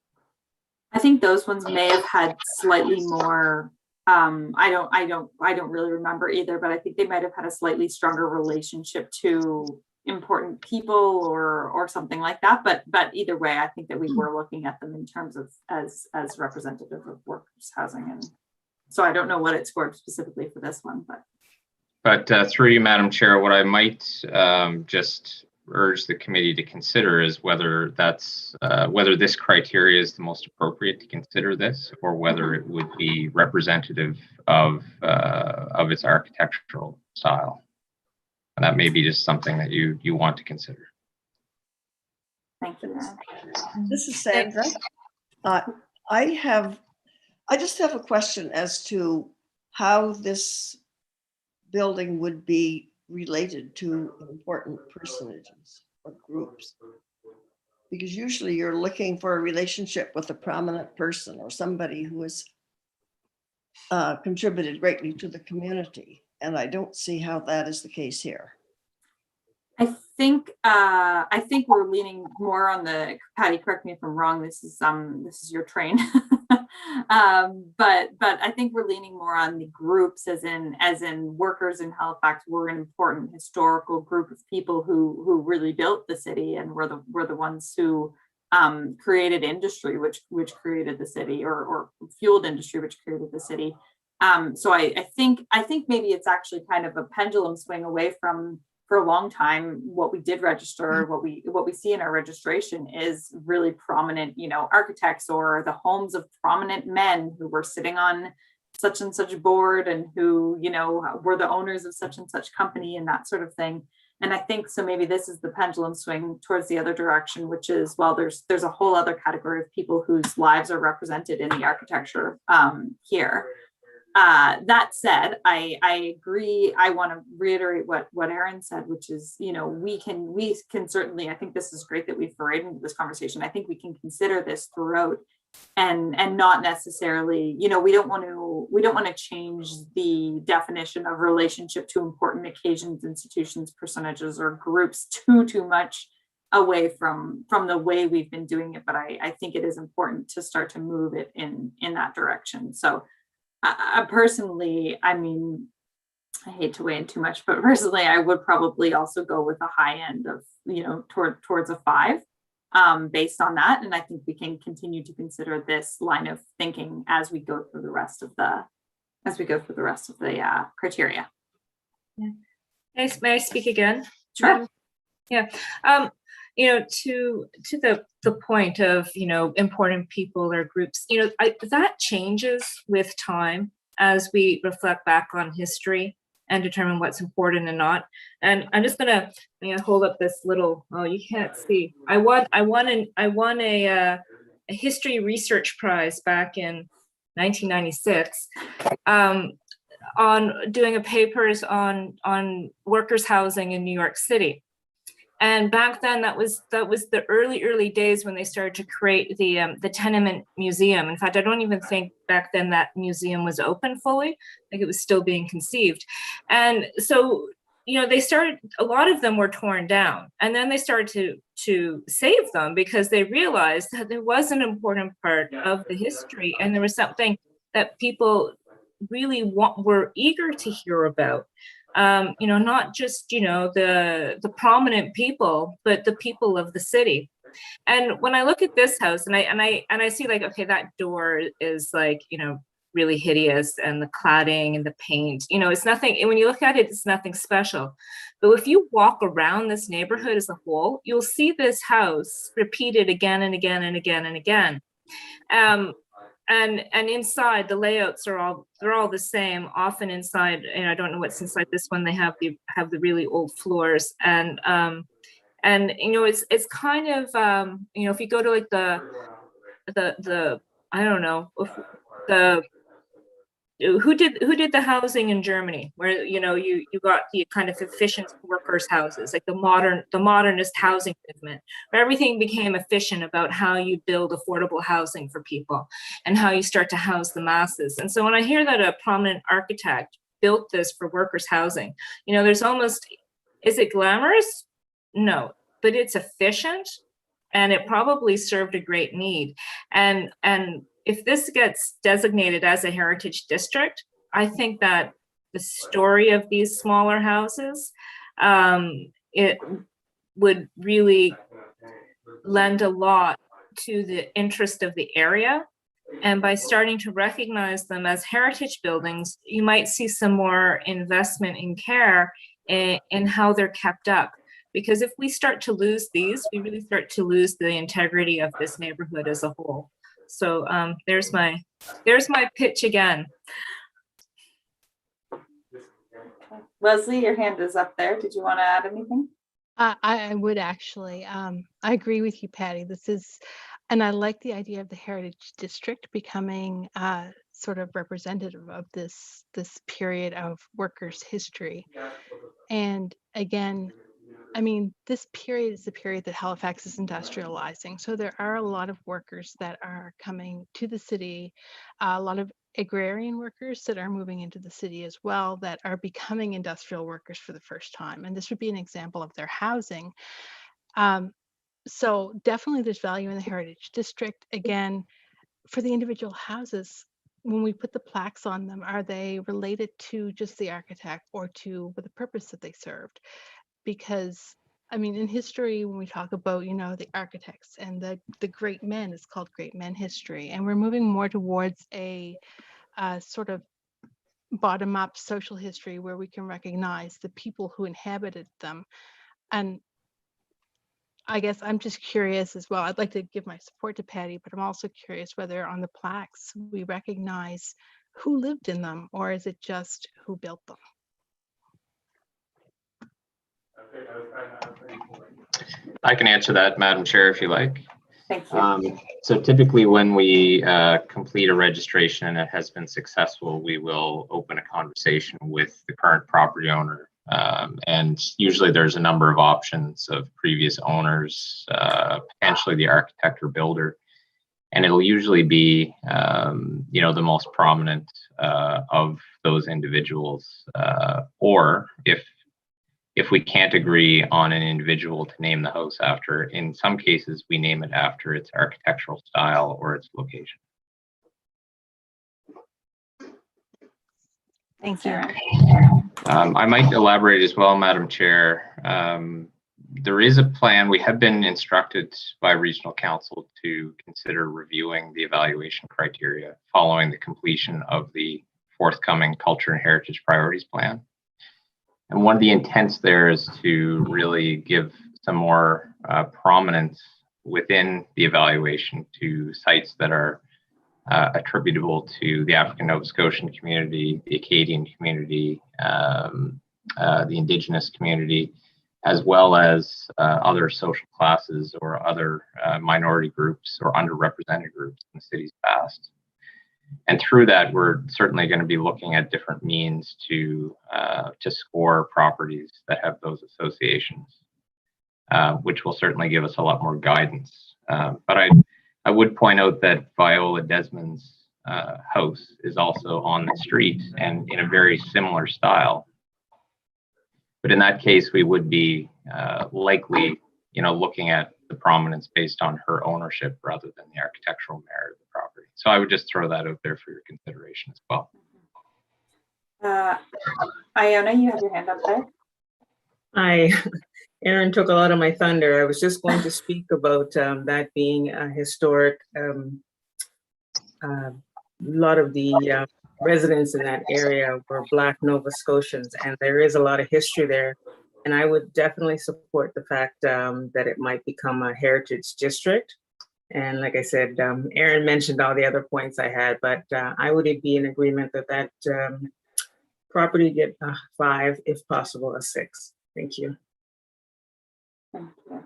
I think those ones may have had slightly more. I don't really remember either, but I think they might have had a slightly stronger relationship to important people or something like that. But either way, I think that we were looking at them in terms of as representative of workers' housing, and so I don't know what it scored specifically for this one, but through you, Madam Chair, what I might just urge the committee to consider is whether whether this criteria is the most appropriate to consider this, or whether it would be representative of its architectural style. And that may be just something that you want to consider. Thank you. This is Sandra. I just have a question as to how this building would be related to important personages or groups. Because usually you're looking for a relationship with a prominent person or somebody who has contributed greatly to the community. And I don't see how that is the case here. I think we're leaning more on the, Patty, correct me if I'm wrong, this is your train. But I think we're leaning more on the groups as in workers in Halifax were an important historical group of people who really built the city and were the ones who created industry, which created the city, or fueled industry, which created the city. So I think maybe it's actually kind of a pendulum swing away from, for a long time, what we did register, what we see in our registration is really prominent, architects or the homes of prominent men who were sitting on such and such board and who, were the owners of such and such company and that sort of thing. And I think so maybe this is the pendulum swing towards the other direction, which is, well, there's a whole other category of people whose lives are represented in the architecture here. That said, I agree. I want to reiterate what Aaron said, which is, we can certainly, I think this is great that we've forayed into this conversation. I think we can consider this throughout and not necessarily, we don't want to change the definition of relationship to important occasions, institutions, personages, or groups too much away from the way we've been doing it. But I think it is important to start to move it in that direction. So I personally, I hate to weigh in too much, but personally, I would probably also go with a high end of, towards a 5 based on that. And I think we can continue to consider this line of thinking as we go through the rest of the criteria. Yeah. May I speak again? Sure. Yeah. to the point of, important people or groups, that changes with time as we reflect back on history and determine what's important and not. And I'm gonna hold up this little, oh, you can't see. I won a history research prize back in 1996 on doing a papers on workers' housing in New York City. And back then, that was the early days when they started to create the tenement museum. In fact, I don't even think back then that museum was open fully. I think it was still being conceived. And so, they started, a lot of them were torn down, and then they started to save them because they realized that there was an important part of the history, and there was something that people really were eager to hear about. Not just, the prominent people, but the people of the city. And when I look at this house and I see, like, okay, that door is, like, really hideous, and the cladding and the paint, it's nothing, and when you look at it, it's nothing special. But if you walk around this neighborhood as a whole, you'll see this house repeated again and again and again and again. And inside, the layouts they're all the same. Often inside, and I don't know what's inside this one. They have the really old floors, and it's kind of if you go to, like, the I don't know, who did the housing in Germany, where you got the kind of efficient workers' houses, like the modernist housing movement, where everything became efficient about how you build affordable housing for people and how you start to house the masses. And so when I hear that a prominent architect built this for workers' housing, there's almost, is it glamorous? No, but it's efficient, and it probably served a great need. And if this gets designated as a heritage district, I think that the story of these smaller houses, it would really lend a lot to the interest of the area. And by starting to recognize them as heritage buildings, you might see some more investment in care in how they're kept up. Because if we start to lose these, we really start to lose the integrity of this neighborhood as a whole. So there's my pitch again. Leslie, your hand is up there. Did you want to add anything? I would actually. I agree with you, Patty. And I like the idea of the Heritage District becoming sort of representative of this period of workers' history. And again, I mean, this period is the period that Halifax is industrializing. So there are a lot of workers that are coming to the city, a lot of agrarian workers that are moving into the city as well, that are becoming industrial workers for the first time. And this would be an example of their housing. So definitely there's value in the Heritage District. Again, for the individual houses, when we put the plaques on them, are they related to just the architect or to the purpose that they served? Because, I mean, in history, when we talk about, the architects and the great men, it's called great men history. And we're moving more towards a sort of bottom-up social history where we can recognize the people who inhabited them. And I guess I'm just curious as well. I'd like to give my support to Patty, but I'm also curious whether on the plaques we recognize who lived in them, or is it just who built them? I can answer that, Madam Chair, if you like. Thank you. So typically when we complete a registration and it has been successful, we will open a conversation with the current property owner. And usually there's a number of options of previous owners, potentially the architect or builder. And it'll usually be, the most prominent of those individuals. Or if we can't agree on an individual to name the house after, in some cases, we name it after its architectural style or its location. Thanks, Sarah. I might elaborate as well, Madam Chair. There is a plan. We have been instructed by Regional Council to consider reviewing the evaluation criteria following the completion of the forthcoming Culture and Heritage Priorities Plan. And one of the intents there is to really give some more prominence within the evaluation to sites that are attributable to the African Nova Scotian community, the Acadian community, the Indigenous community, as well as other social classes or other minority groups or underrepresented groups in the city's past. And through that, we're certainly going to be looking at different means to score properties that have those associations, which will certainly give us a lot more guidance. But I would point out that Viola Desmond's house is also on the street and in a very similar style. But in that case, we would be likely, looking at the prominence based on her ownership rather than the architectural merit of the property. So I would just throw that out there for your consideration as well. Iona, you have your hand up there. Aaron took a lot of my thunder. I was just going to speak about that being a historic. A lot of the residents in that area were Black Nova Scotians, and there is a lot of history there. And I would definitely support the fact that it might become a heritage district. And like I said, Aaron mentioned all the other points I had, but I would be in agreement that property get a 5, if possible, a 6. Thank you. Thank you.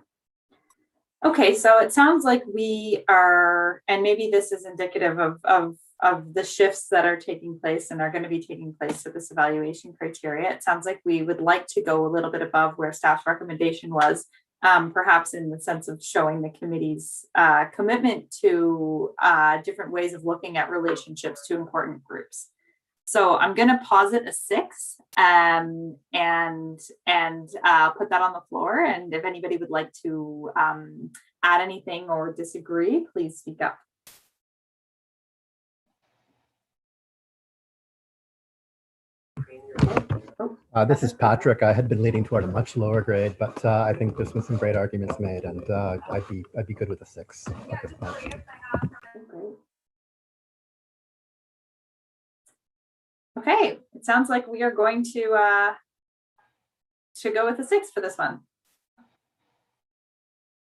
Okay, so it sounds like we are, and maybe this is indicative of the shifts that are taking place and are going to be taking place with this evaluation criteria. It sounds like we would like to go a little bit above where staff's recommendation was, perhaps in the sense of showing the committee's commitment to different ways of looking at relationships to important groups. So I'm going to posit a 6 and put that on the floor. And if anybody would like to add anything or disagree, please speak up. This is Patrick. I had been leaning toward a much lower grade, but I think there's been some great arguments made, and I'd be good with a 6 at this point. Okay, it sounds like we are going to go with a 6 for this one.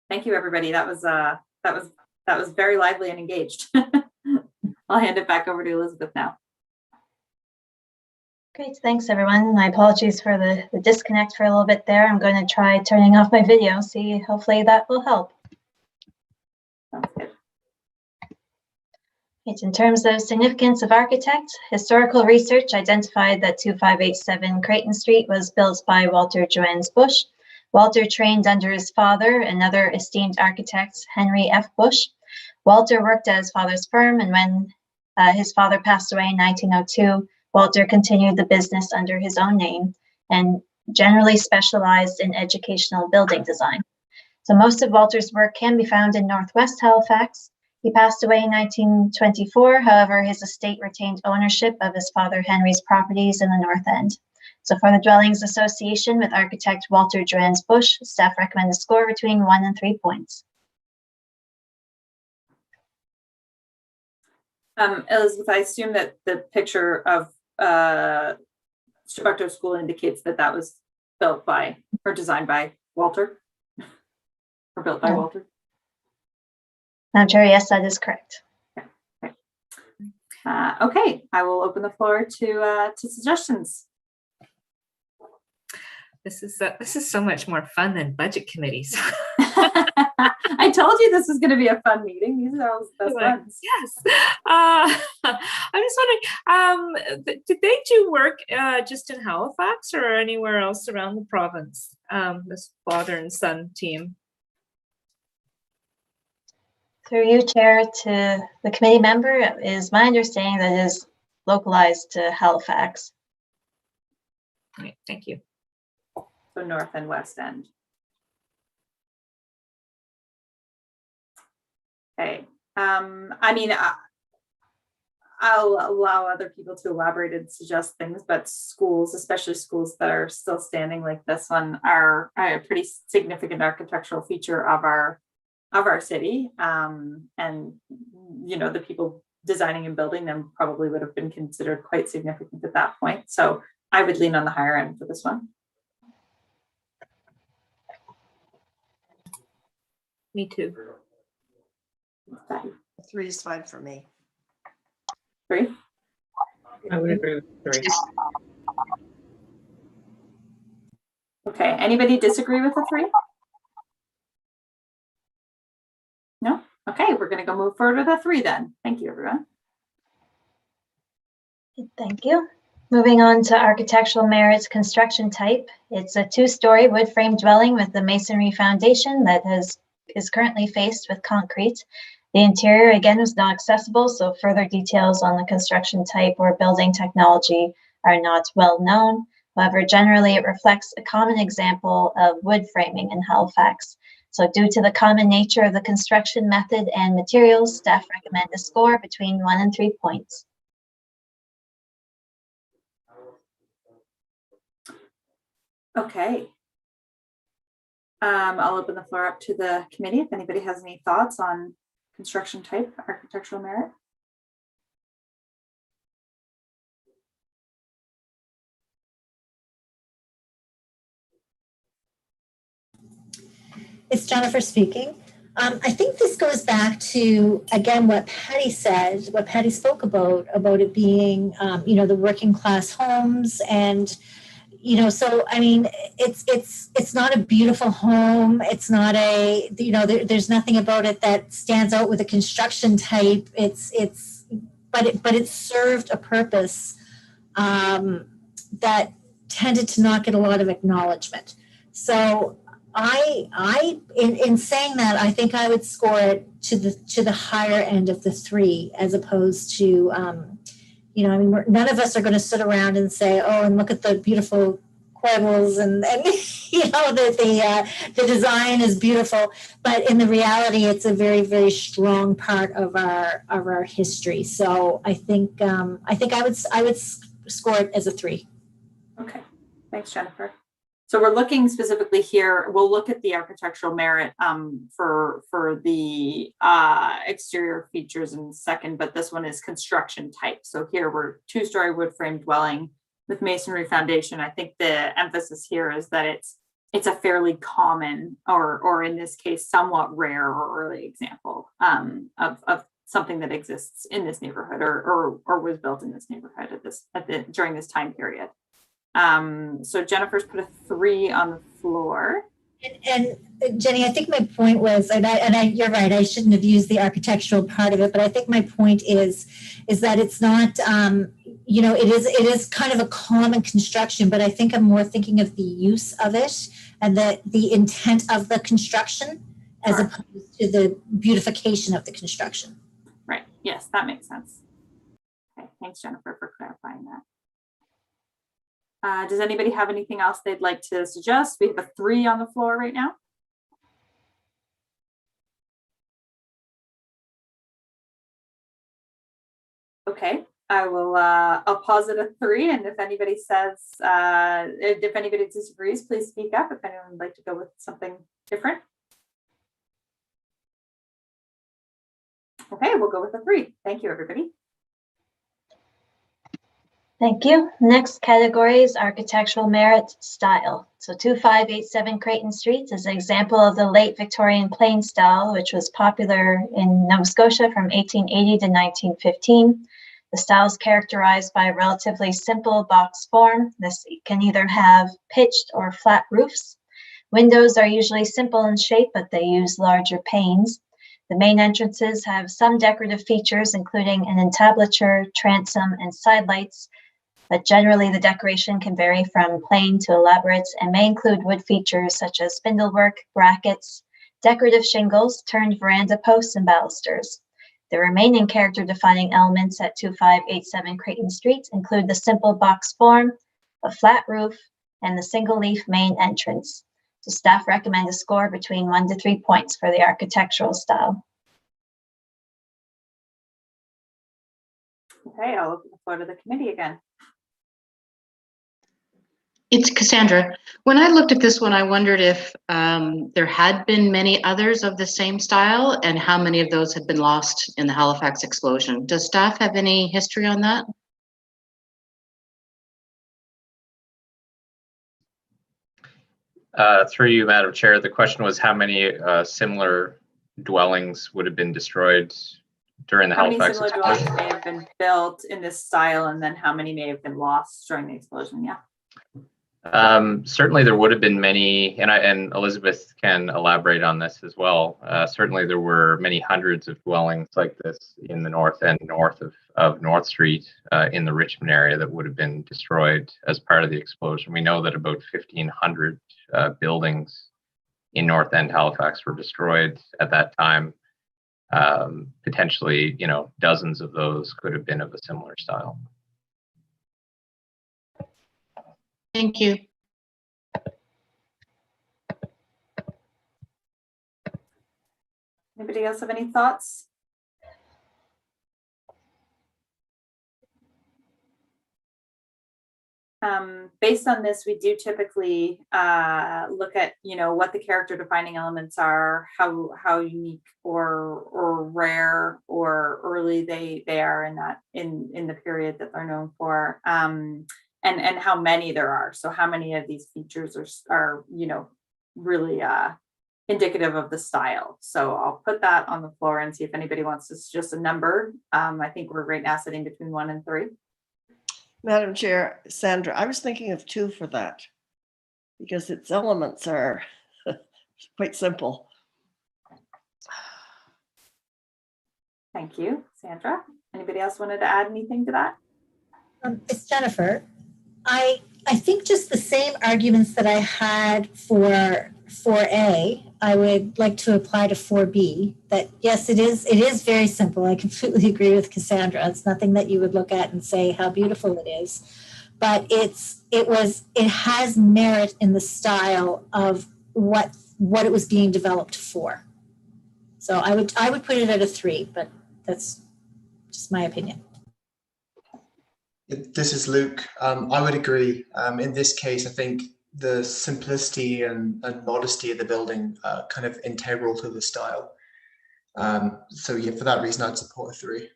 Thank you, everybody. That was very lively and engaged. I'll hand it back over to Elizabeth now. Great, thanks everyone. My apologies for the disconnect for a little bit there. I'm going to try turning off my video. See, hopefully that will help. Sounds good. In terms of significance of architect, historical research identified that 2587 Creighton Street was built by Walter Johannes Bush. Walter trained under his father, another esteemed architect, Henry F. Bush. Walter worked at his father's firm, and when his father passed away in 1902, Walter continued the business under his own name and generally specialized in educational building design. So most of Walter's work can be found in Northwest Halifax. He passed away in 1924. However, his estate retained ownership of his father Henry's properties in the North End. So for the Dwellings Association with architect Walter Johannes Bush, staff recommend a score between 1 and 3 points. Elizabeth, I assume that the picture of Structo School indicates that was built by or designed by Walter, or built by Walter. Madam Chair, yes, that is correct. Okay, I will open the floor to suggestions. This is so much more fun than budget committees. I told you this was going to be a fun meeting. These are always the best ones. Yes. I'm just wondering, did they do work just in Halifax or anywhere else around the province? This father and son team. Through you, Chair, to the committee member, it is my understanding that it is localized to Halifax. Right, thank you. So North and West End. Okay. I mean, I'll allow other people to elaborate and suggest things, but schools, especially schools that are still standing like this one, are a pretty significant architectural feature of our city. And the people designing and building them probably would have been considered quite significant at that point. So I would lean on the higher end for this one. Me too. 3 is fine for me. 3? I would agree with 3. Okay, anybody disagree with the 3? No? Okay, we're gonna go move forward with the 3 then. Thank you, everyone. Thank you. Moving on to architectural merits construction type. It's a 2-story wood frame dwelling with a masonry foundation that is currently faced with concrete. The interior again was not accessible, so further details on the construction type or building technology are not well known. However, generally it reflects a common example of wood framing in Halifax. So due to the common nature of the construction method and materials, staff recommend a score between 1 and 3 points. Okay. I'll open the floor up to the committee if anybody has any thoughts on construction type, architectural merit. It's Jennifer speaking. I think this goes back to, again, what Patty said, what Patty spoke about it being, the working class homes. And, so, I mean, it's not a beautiful home. It's not there's nothing about it that stands out with a construction type. But it served a purpose that tended to not get a lot of acknowledgement. So in saying that, I think I would score it to the higher end of the 3, as opposed to, none of us are going to sit around and say, oh, and look at the beautiful quibbles and the design is beautiful, but in the reality, it's a very, very strong part of our history. So I think I would score it as a 3. Okay, thanks, Jennifer. So we're looking specifically here, we'll look at the architectural merit for the exterior features in a second, but this one is construction type. So here we're 2-story wood frame dwelling with masonry foundation. I think the emphasis here is that it's a fairly common, or in this case, somewhat rare or early example of something that exists in this neighborhood or was built in this neighborhood during this time period. So Jennifer's put a 3 on the floor. And Jenny, I think my point was, and you're right, I shouldn't have used the architectural part of it, but I think my point is that it's not, it is kind of a common construction, but I think I'm more thinking of the use of it and the intent of the construction as opposed to the beautification of the construction. Right. Yes, that makes sense. Okay. Thanks, Jennifer, for clarifying that. Does anybody have anything else they'd like to suggest? We have a 3 on the floor right now. Okay, I'll pause at a 3, and if anybody says, if anybody disagrees, please speak up if anyone would like to go with something different. Okay, we'll go with a 3. Thank you, everybody. Thank you. Next category is architectural merit style. So 2587 Creighton Street is an example of the late Victorian plain style, which was popular in Nova Scotia from 1880 to 1915. The style is characterized by a relatively simple box form. This can either have pitched or flat roofs. Windows are usually simple in shape, but they use larger panes. The main entrances have some decorative features, including an entablature, transom, and side lights. But generally the decoration can vary from plain to elaborate and may include wood features such as spindlework, brackets, decorative shingles, turned veranda posts, and balusters. The remaining character-defining elements at 2587 Creighton Street include the simple box form, a flat roof, and the single-leaf main entrance. So staff recommend a score between 1 to 3 points for the architectural style. Okay, I'll open the floor to the committee again. It's Cassandra. When I looked at this one, I wondered if there had been many others of the same style and how many of those had been lost in the Halifax explosion. Does staff have any history on that? Through you, Madam Chair, the question was how many similar dwellings would have been destroyed during the How many Halifax similar explosion? dwellings may have been built in this style, and then how many may have been lost during the explosion? Yeah. Certainly there would have been many, and Elizabeth can elaborate on this as well. Certainly there were many hundreds of dwellings like this in the north and north of North Street in the Richmond area that would have been destroyed as part of the explosion. We know that about 1,500 buildings in North End Halifax were destroyed at that time. Potentially, dozens of those could have been of a similar style. Thank you. Anybody else have any thoughts? Based on this, we do typically look at, what the character defining elements are, how unique or rare or early they are in the period that they're known for, and how many there are. So how many of these features are really indicative of the style. So I'll put that on the floor and see if anybody wants to suggest a number. I think we're right now sitting between 1 and 3. Madam Chair, Sandra, I was thinking of 2 for that because its elements are quite simple. Thank you, Sandra. Anybody else wanted to add anything to that? It's Jennifer. I think just the same arguments that I had for 4A, I would like to apply to 4B. That yes, it is very simple. I completely agree with Cassandra. It's nothing that you would look at and say how beautiful it is, but it has merit in the style of what it was being developed for. So I would put it at a 3, but that's just my opinion. This is Luke. I would agree. In this case, I think the simplicity and modesty of the building kind of integral to the style. So yeah, for that reason, I'd support a 3.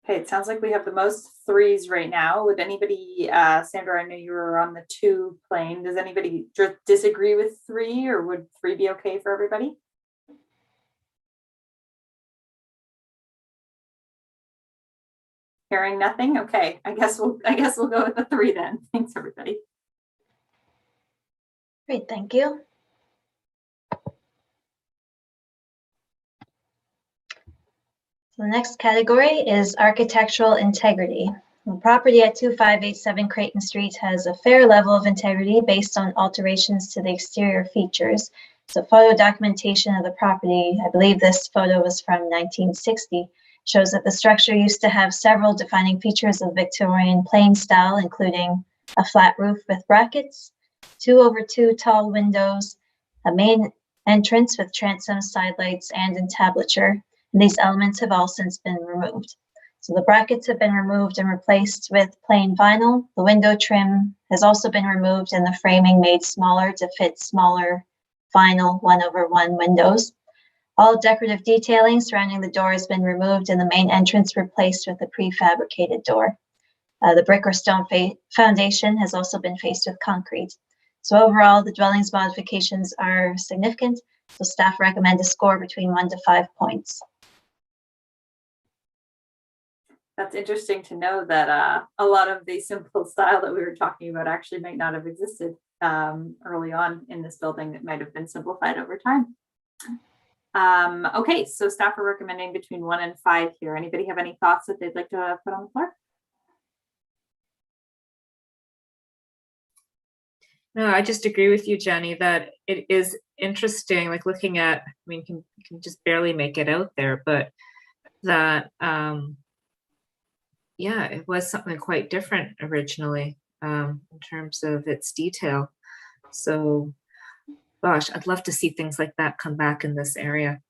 Okay, it sounds like we have the most 3s right now. Would anybody, Sandra, I know you were on the 2 plane. Does anybody disagree with 3, or would 3 be okay for everybody? Hearing nothing. Okay, I guess we'll go with the 3 then. Thanks, everybody. Great, thank you. So the next category is architectural integrity. The property at 2587 Creighton Street has a fair level of integrity based on alterations to the exterior features. So photo documentation of the property, I believe this photo was from 1960, shows that the structure used to have several defining features of Victorian plain style, including a flat roof with brackets, 2/2 tall windows, a main entrance with transom side lights and entablature. And these elements have all since been removed. So the brackets have been removed and replaced with plain vinyl. The window trim has also been removed and the framing made smaller to fit smaller vinyl 1/1 windows. All decorative detailing surrounding the door has been removed and the main entrance replaced with a prefabricated door. The brick or stone foundation has also been faced with concrete. So overall, the dwelling's modifications are significant. So staff recommend a score between 1 to 5 points. That's interesting to know that a lot of the simple style that we were talking about actually might not have existed early on in this building. It might have been simplified over time. Okay, so staff are recommending between 1 and 5 here. Anybody have any thoughts that they'd like to put on the floor? No, I just agree with you, Jenny, that it is interesting, like looking at, I mean, can just barely make it out there, but that, yeah, it was something quite different originally in terms of its detail. So, gosh, I'd love to see things like that come back in this area.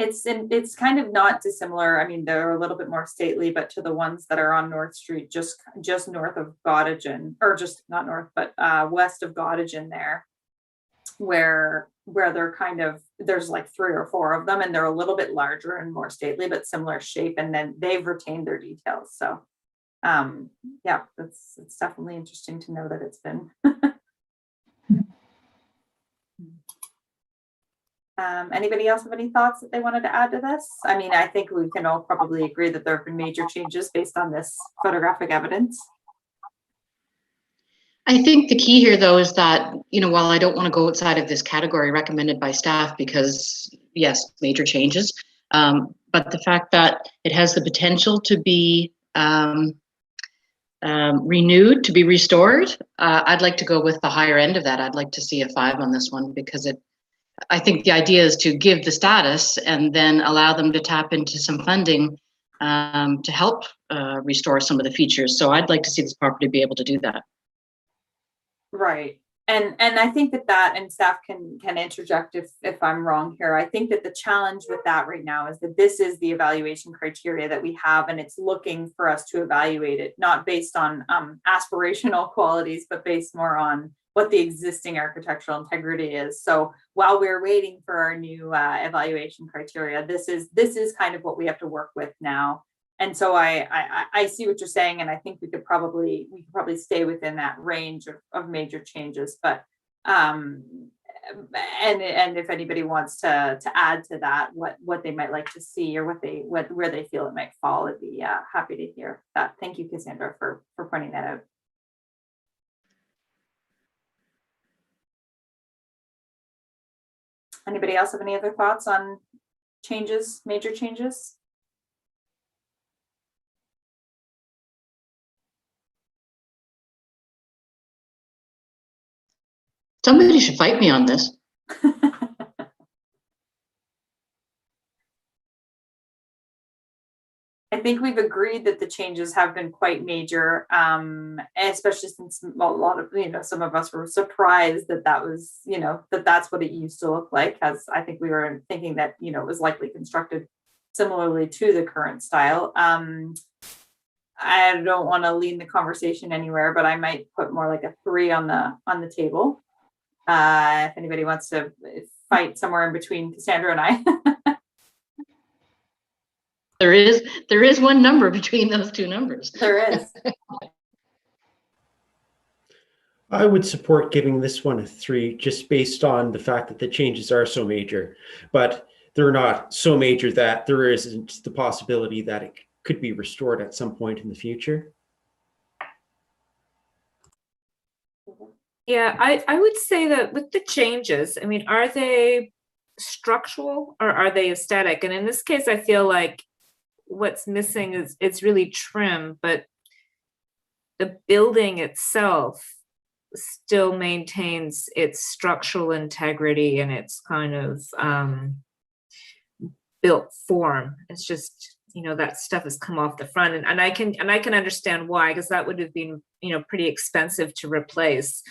It's kind of not dissimilar. I mean, they're a little bit more stately, but to the ones that are on North Street, just north of Gottingen, or just not north, but west of Gottingen there, where they're kind of, there's like 3 or 4 of them, and they're a little bit larger and more stately, but similar shape, and then they've retained their details. So yeah, it's definitely interesting to know that it's been Anybody else have any thoughts that they wanted to add to this? I mean, I think we can all probably agree that there have been major changes based on this photographic evidence. I think the key here, though, is that, while I don't want to go outside of this category recommended by staff because, yes, major changes, but the fact that it has the potential to be renewed, to be restored, I'd like to go with the higher end of that. I'd like to see a 5 on this one because I think the idea is to give the status and then allow them to tap into some funding to help restore some of the features. So I'd like to see this property be able to do that. Right. And I think that and staff can interject if I'm wrong here. I think that the challenge with that right now is that this is the evaluation criteria that we have, and it's looking for us to evaluate it, not based on aspirational qualities, but based more on what the existing architectural integrity is. So while we're waiting for our new evaluation criteria, this is kind of what we have to work with now. And so I see what you're saying, and I think we could probably stay within that range of major changes. But and if anybody wants to add to that, what they might like to see or where they feel it might fall, I'd be happy to hear that. Thank you, Cassandra, for pointing that out. Anybody else have any other thoughts on changes, major changes? Somebody should fight me on this. I think we've agreed that the changes have been quite major, especially since a lot of, some of us were surprised that was, that's what it used to look like, as I think we were thinking that, it was likely constructed similarly to the current style. I don't want to lean the conversation anywhere, but I might put more like a 3 on the table. If anybody wants to fight somewhere in between Cassandra and I. There is one number between those two numbers. There is. I would support giving this one a 3 just based on the fact that the changes are so major, but they're not so major that there isn't the possibility that it could be restored at some point in the future. Yeah, I would say that with the changes, I mean, are they structural or are they aesthetic? And in this case, I feel like what's missing is it's really trim, but the building itself still maintains its structural integrity and its kind of built form. It's just, that stuff has come off the front, and I can understand why, because that would have been, pretty expensive to replace.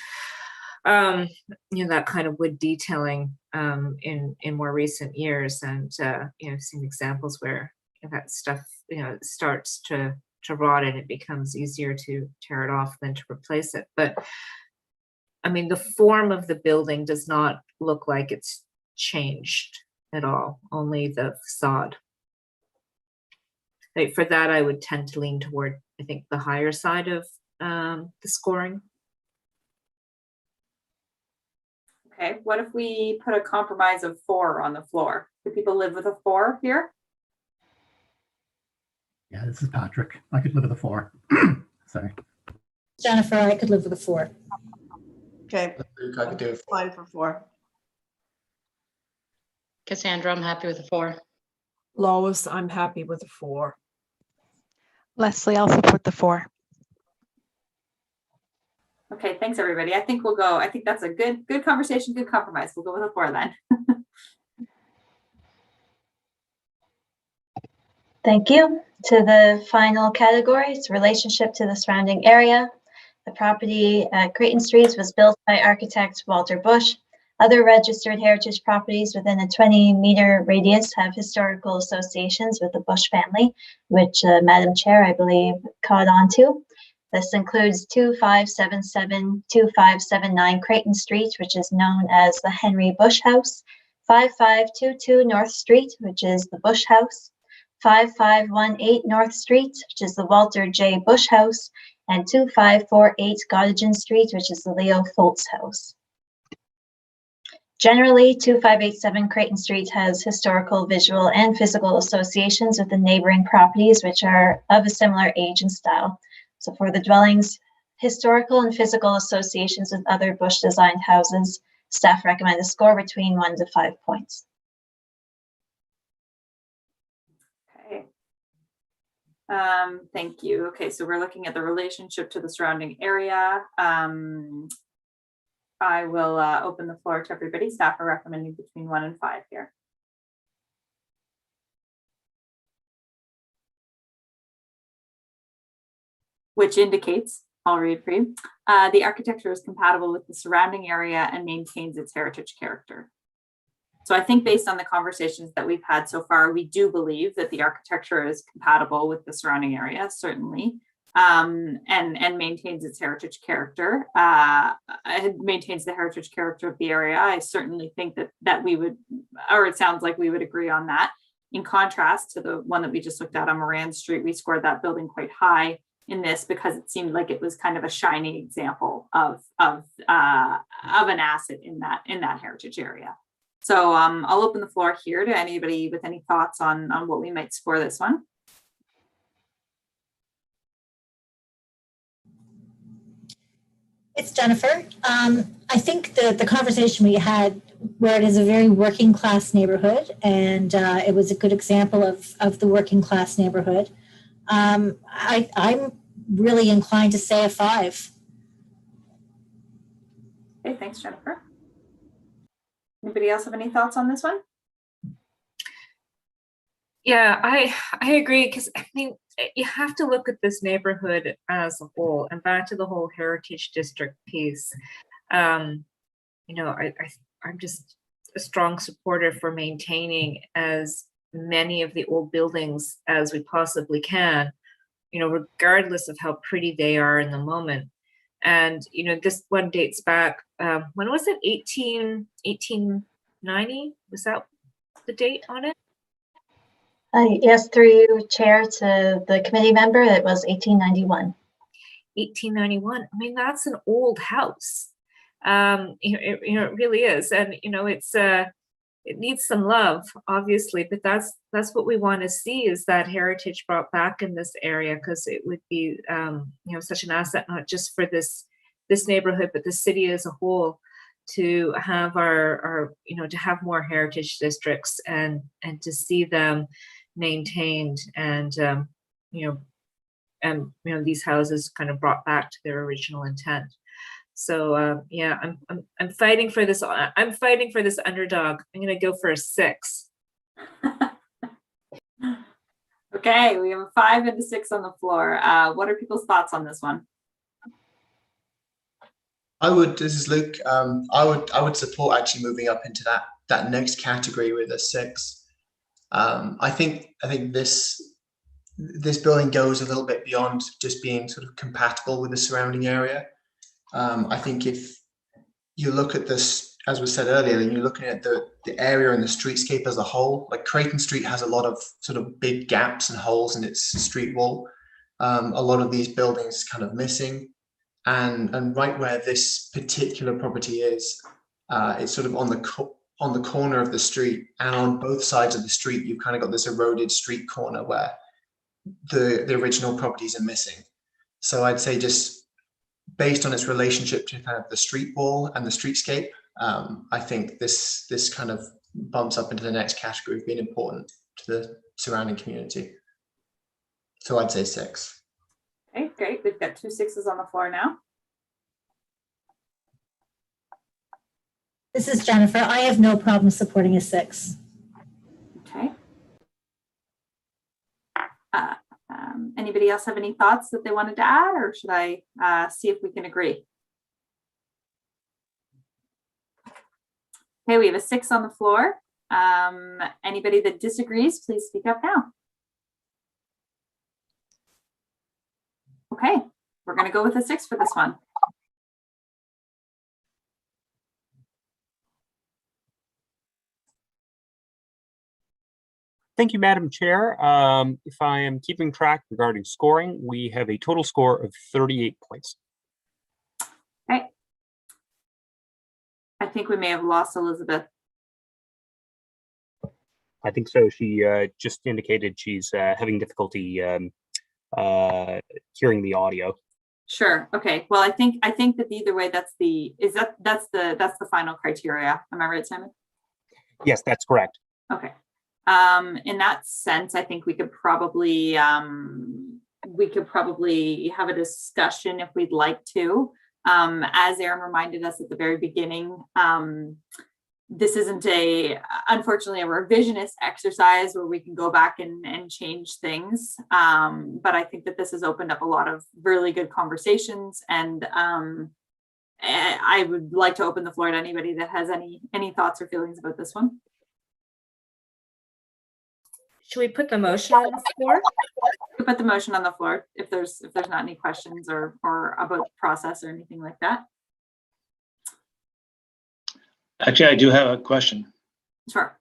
That kind of wood detailing in more recent years, and I've seen examples where that stuff starts to rot and it becomes easier to tear it off than to replace it. But I mean, the form of the building does not look like it's changed at all, only the facade. For that, I would tend to lean toward, I think, the higher side of the scoring. Okay, what if we put a compromise of 4 on the floor? Do people live with a 4 here? Yeah, this is Patrick. I could live with a 4. Sorry. Jennifer, I could live with a 4. Okay. I could do 5 for 4. Cassandra, I'm happy with a 4. Lois, I'm happy with a 4. Leslie, I'll support the 4. Okay, thanks everybody. I think that's a good conversation, good compromise. We'll go with a 4 then. Thank you. To the final categories, relationship to the surrounding area. The property at Creighton Streets was built by architect Walter Bush. Other registered heritage properties within a 20-meter radius have historical associations with the Bush family, which Madam Chair, I believe, caught on to. This includes 2577, 2579 Creighton Street, which is known as the Henry Bush House, 5522 North Street, which is the Bush House, 5518 North Street, which is the Walter J. Bush House, and 2548 Gottingen Street, which is the Leo Foltz House. Generally, 2587 Creighton Street has historical, visual, and physical associations with the neighboring properties, which are of a similar age and style. So for the dwellings, historical and physical associations with other Bush designed houses, staff recommend a score between 1 to 5 points. Okay. Thank you. Okay, so we're looking at the relationship to the surrounding area. I will open the floor to everybody. Staff are recommending between 1 and 5 here. Which indicates, I'll read for you, the architecture is compatible with the surrounding area and maintains its heritage character. So I think based on the conversations that we've had so far, we do believe that the architecture is compatible with the surrounding area, certainly, and maintains its heritage character. It maintains the heritage character of the area. I certainly think that we would, or it sounds like we would agree on that. In contrast to the one that we just looked at on Moran Street, we scored that building quite high in this because it seemed like it was kind of a shining example of an asset in that heritage area. So I'll open the floor here to anybody with any thoughts on what we might score this one. It's Jennifer. I think the conversation we had, where it is a very working class neighborhood, and it was a good example of the working class neighborhood. I'm really inclined to say a 5. Okay, thanks, Jennifer. Anybody else have any thoughts on this one? Yeah, I agree, because I mean, you have to look at this neighborhood as a whole, and back to the whole heritage district piece. You know, I'm just a strong supporter for maintaining as many of the old buildings as we possibly can, you know, regardless of how pretty they are in the moment. And, you know, this one dates back, when was it? 1890? Was that the date on it? Yes, through you, Chair, to the committee member, it was 1891. 1891. I mean, that's an old house. It really is. And, you know, it needs some love, obviously, but that's what we want to see, is that heritage brought back in this area, because it would be, you know, such an asset, not just for this neighborhood, but the city as a whole, to have our you know, to have more heritage districts and to see them maintained, and you know, these houses kind of brought back to their original intent. So yeah, I'm fighting for this. I'm fighting for this underdog. I'm going to go for a 6. Okay, we have a 5 and a 6 on the floor. What are people's thoughts on this one? This is Luke. I would support actually moving up into that next category with a 6. I think this building goes a little bit beyond just being sort of compatible with the surrounding area. I think if you look at this, as was said earlier, and you're looking at the area and the streetscape as a whole, like Creighton Street has a lot of sort of big gaps and holes in its street wall. A lot of these buildings kind of missing. And right where this particular property is, it's sort of on the corner of the street, and on both sides of the street, you've kind of got this eroded street corner where the original properties are missing. So I'd say, just based on its relationship to kind of the street wall and the streetscape, I think this kind of bumps up into the next category of being important to the surrounding community. So I'd say 6. Okay, great. We've got 2 6s on the floor now. This is Jennifer. I have no problem supporting a 6. Okay. Anybody else have any thoughts that they wanted to add, or should I see if we can agree? Okay, we have a 6 on the floor. Anybody that disagrees, please speak up now. Okay, we're going to go with a 6 for this one. Thank you, Madam Chair. If I am keeping track regarding scoring, we have a total score of 38 points. Okay. I think we may have lost Elizabeth. I think so. She just indicated she's having difficulty hearing the audio. Sure. Okay. Well, I think that either way, that's the final criteria. Am I right, Simon? Yes, that's correct. Okay. In that sense, I think we could probably have a discussion if we'd like to. As Aaron reminded us at the very beginning, this isn't unfortunately a revisionist exercise where we can go back and change things. But I think that this has opened up a lot of really good conversations, and I would like to open the floor to anybody that has any thoughts or feelings about this one. Should we put the motion on the floor? We put the motion on the floor if there's not any questions or about the process or anything like that. Actually, I do have a question. Sure.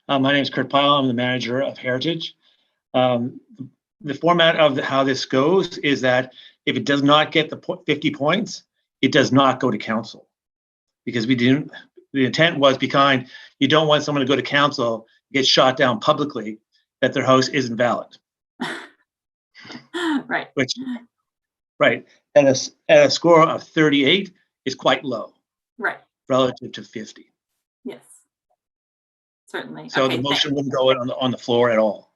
My name is Kurt Pyle. I'm the manager of Heritage. The format of how this goes is that if it does not get the 50 points, it does not go to council, because the intent was behind, you don't want someone to go to council, get shot down publicly, that their house isn't valid. Right. Right. And a score of 38 is quite low. Right. Relative to 50. Yes. Certainly. So okay, the motion wouldn't go on the floor at all.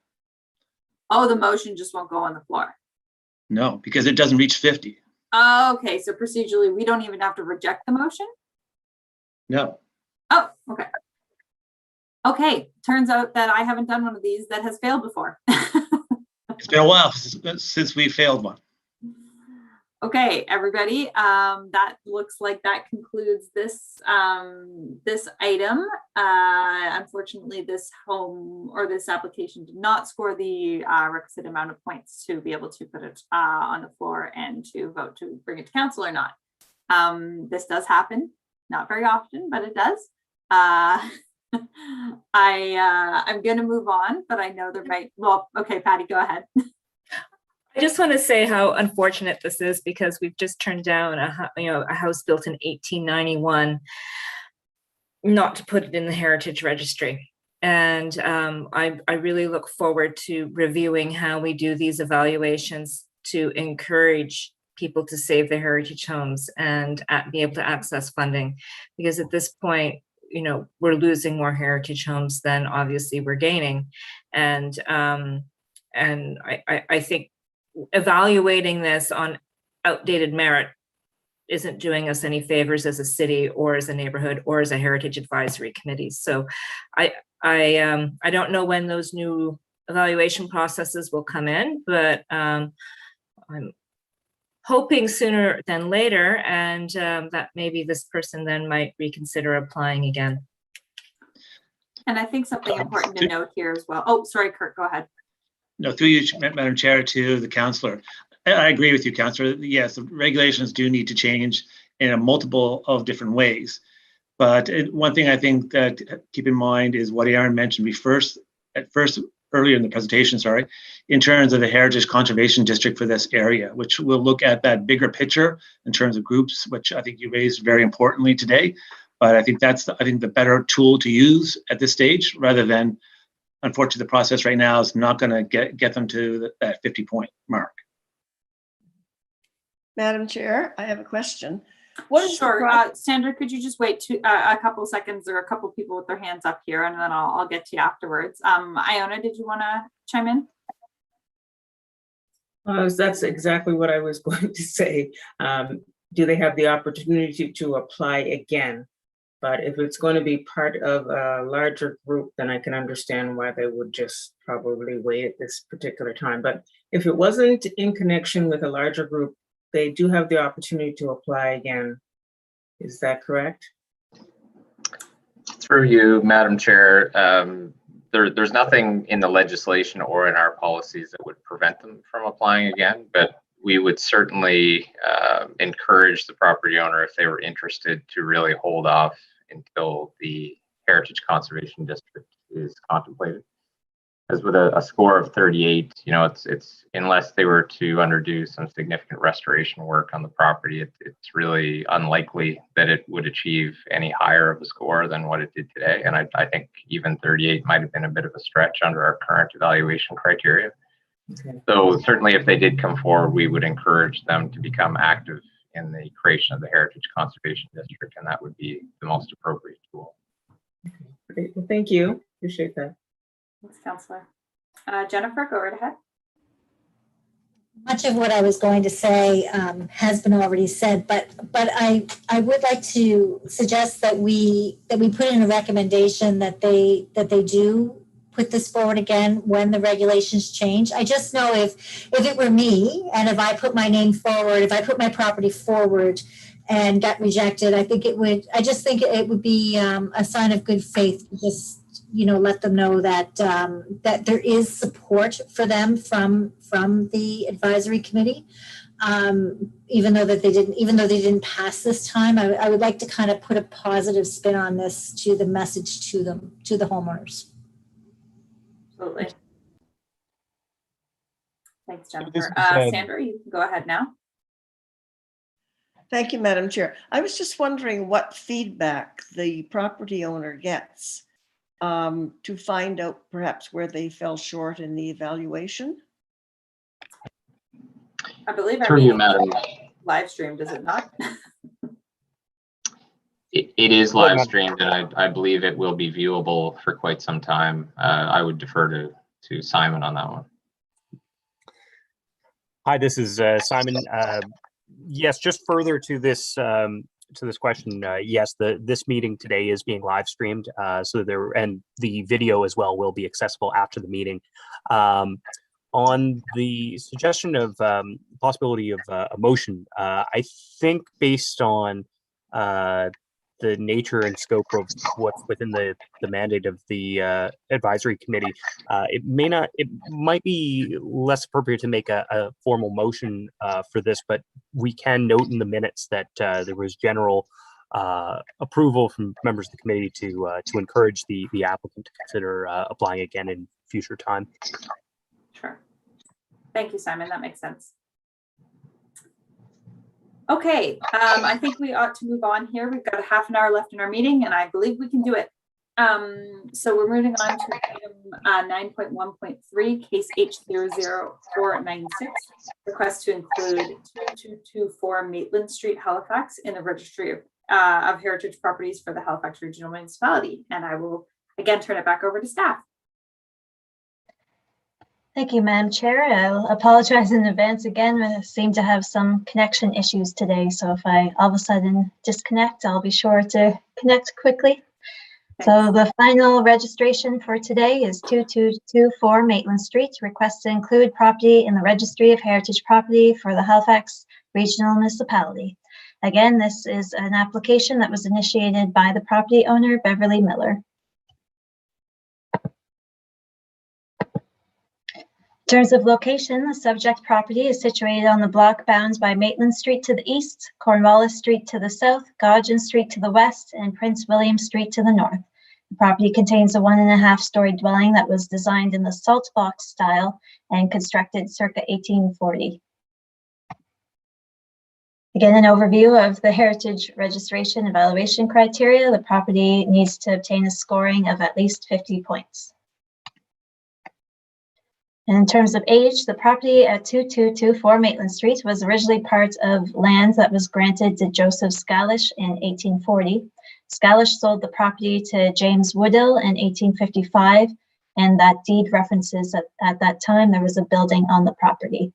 Oh, the motion just won't go on the floor. No, because it doesn't reach 50. Okay, so procedurally, we don't even have to reject the motion? No. Oh, okay. Okay, turns out that I haven't done one of these that has failed before. It's been a while since we failed one. Okay, everybody, that looks like that concludes this this item. Unfortunately, this application did not score the requisite amount of points to be able to put it on the floor and to vote to bring it to council or not. This does happen, not very often, but it does. I'm going to move on, but I know there might. Well, okay, Patty, go ahead. I just want to say how unfortunate this is, because we've just turned down a house built in 1891, not to put it in the Heritage Registry. And I really look forward to reviewing how we do these evaluations to encourage people to save their heritage homes and be able to access funding, because at this point, we're losing more heritage homes than obviously we're gaining. And I think evaluating this on outdated merit isn't doing us any favors as a city or as a neighborhood or as a heritage advisory committee. So I don't know when those new evaluation processes will come in, but I'm hoping sooner than later, and that maybe this person then might reconsider applying again. And I think something important to note here as well. Oh, sorry, Kurt, go ahead. No, through you, Madam Chair, to the councillor. I agree with you, councillor. Yes, the regulations do need to change in a multiple of different ways. But one thing I think that keep in mind is what Aaron mentioned earlier in the presentation, in terms of the Heritage Conservation District for this area, which will look at that bigger picture in terms of groups, which I think you raised very importantly today. But I think that's the better tool to use at this stage, rather than, unfortunately, the process right now is not going to get them to that 50-point mark. Madam Chair, I have a question. Sure, Sandra, could you just wait a couple seconds? There are a couple people with their hands up here, and then I'll get to you afterwards. Iona, did you want to chime in? That's exactly what I was going to say. Do they have the opportunity to apply again? But if it's going to be part of a larger group, then I can understand why they would just probably wait at this particular time. But if it wasn't in connection with a larger group, they do have the opportunity to apply again. Is that correct? Through you, Madam Chair, there's nothing in the legislation or in our policies that would prevent them from applying again, but we would certainly encourage the property owner, if they were interested, to really hold off until the Heritage Conservation District is contemplated. as with a score of 38, it's unless they were to underdo some significant restoration work on the property, it's really unlikely that it would achieve any higher of a score than what it did today. And I think even 38 might have been a bit of a stretch under our current evaluation criteria. Okay. So certainly if they did come forward, we would encourage them to become active in the creation of the Heritage Conservation District, and that would be the most appropriate tool. Great. Well, thank you. Appreciate that. Thanks, Councillor. Jennifer, go right ahead. Much of what I was going to say has been already said, but I would like to suggest that we put in a recommendation that they do put this forward again when the regulations change. I just know if it were me and if I put my name forward, if I put my property forward and got rejected, I think it would be a sign of good faith to just let them know that that there is support for them from the advisory committee, even though they didn't pass this time. I would like to kind of put a positive spin on this, to the message to them, to the homeowners. Absolutely. Thanks, Jennifer. is, Sandra, you can go ahead now. Thank you, Madam Chair. I was just wondering what feedback the property owner gets to find out perhaps where they fell short in the evaluation. I believe our Through you, meeting Madam. live streamed, is it not? It is live streamed, and I believe it will be viewable for quite some time. I would defer to Simon on that one. Hi, this is Simon. Yes, just further to this question. Yes, this meeting today is being live streamed, and the video as well will be accessible after the meeting. On the suggestion of possibility of a motion, I think based on the nature and scope of what's within the mandate of the advisory committee, it might be less appropriate to make a formal motion for this, but we can note in the minutes that there was general approval from members of the committee to encourage the applicant to consider applying again in future time. Sure. Thank you, Simon. That makes sense. Okay, I think we ought to move on here. We've got a half an hour left in our meeting, and I believe we can do it. So we're moving on to item 9.1.3, case H00496, request to include 2224 Maitland Street, Halifax, in the registry of heritage properties for the Halifax Regional Municipality. And I will again turn it back over to staff. Thank you, Madam Chair. I'll apologize in advance again. I seem to have some connection issues today. So if I all of a sudden disconnect, I'll be sure to connect quickly. So the final registration for today is 2224 Maitland Street. Request to include property in the registry of heritage property for the Halifax Regional Municipality. Again, this is an application that was initiated by the property owner, Beverly Miller. In terms of location, the subject property is situated on the block bounds by Maitland Street to the east, Cornwallis Street to the south, Godgen Street to the west, and Prince William Street to the north. The property contains a 1.5-story dwelling that was designed in the salt box style and constructed circa 1840. Again, an overview of the heritage registration evaluation criteria. The property needs to obtain a scoring of at least 50 points. And in terms of age, the property at 2224 Maitland Street was originally part of land that was granted to Joseph Scalish in 1840. Scalish sold the property to James Woodill in 1855, and that deed references at that time there was a building on the property.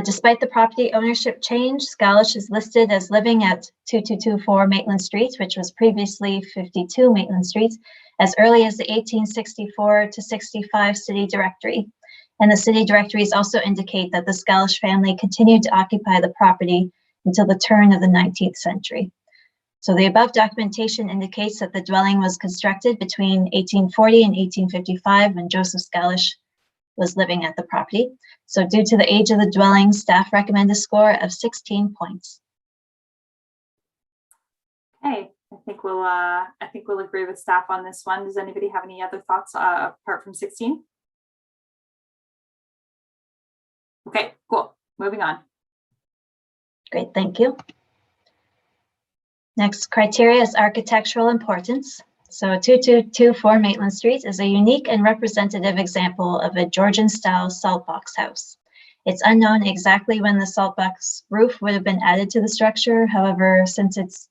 Despite the property ownership change, Scalish is listed as living at 2224 Maitland Street, which was previously 52 Maitland Street, as early as the 1864 to 65 city directory. And the city directories also indicate that the Scalish family continued to occupy the property until the turn of the 19th century. So the above documentation indicates that the dwelling was constructed between 1840 and 1855 when Joseph Scalish was living at the property. So due to the age of the dwelling, staff recommend a score of 16 points. Okay, I think we'll agree with staff on this one. Does anybody have any other thoughts apart from 16? Okay, cool. Moving on. Great, thank you. Next criteria is architectural importance. So 2224 Maitland Street is a unique and representative example of a Georgian-style saltbox house. It's unknown exactly when the saltbox roof would have been added to the structure. However, since it's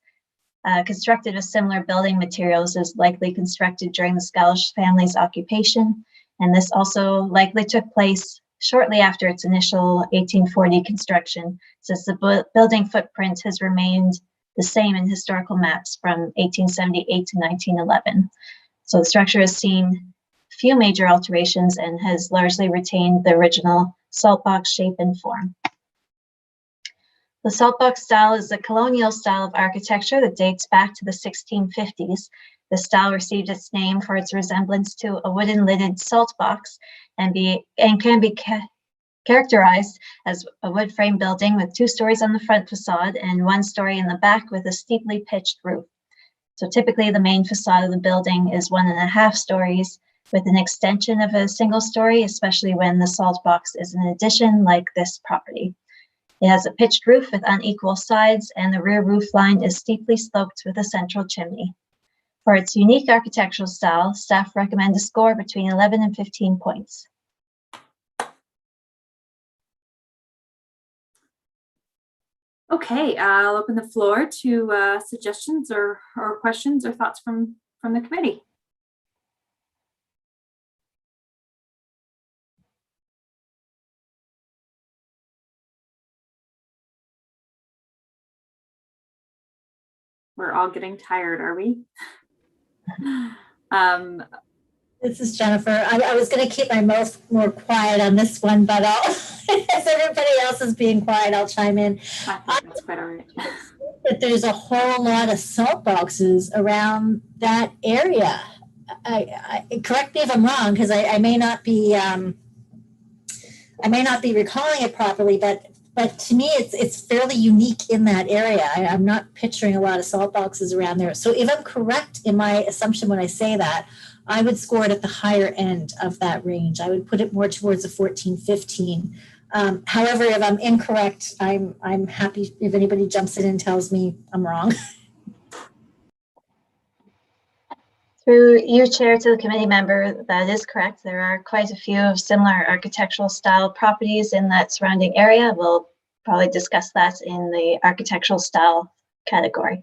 constructed with similar building materials, is likely constructed during the Scalish family's occupation, and this also likely took place shortly after its initial 1840 construction, since the building footprint has remained the same in historical maps from 1878 to 1911. So the structure has seen few major alterations and has largely retained the original saltbox shape and form. The saltbox style is a colonial style of architecture that dates back to the 1650s. The style received its name for its resemblance to a wooden lidded salt box and can be characterized as a wood frame building with 2 stories on the front facade and 1 story in the back with a steeply pitched roof. So typically the main facade of the building is 1.5 stories with an extension of a single story, especially when the salt box is an addition like this property. It has a pitched roof with unequal sides, and the rear roof line is steeply sloped with a central chimney. For its unique architectural style, staff recommend a score between 11 and 15 points. Okay, I'll open the floor to suggestions or questions or thoughts from the committee. We're all getting tired, are we? This is Jennifer. I was going to keep my mouth more quiet on this one, but as everybody else is being quiet, I'll chime in. I think that's quite all right. That there's a whole lot of salt boxes around that area. Correct me if I'm wrong, because I may not be recalling it properly, but to me, it's fairly unique in that area. I'm not picturing a lot of salt boxes around there. So if I'm correct in my assumption when I say that, I would score it at the higher end of that range. I would put it more towards a 14, 15. However, if I'm incorrect, I'm happy if anybody jumps in and tells me I'm wrong. Through you, Chair, to the committee member, that is correct. There are quite a few similar architectural style properties in that surrounding area. We'll probably discuss that in the architectural style category.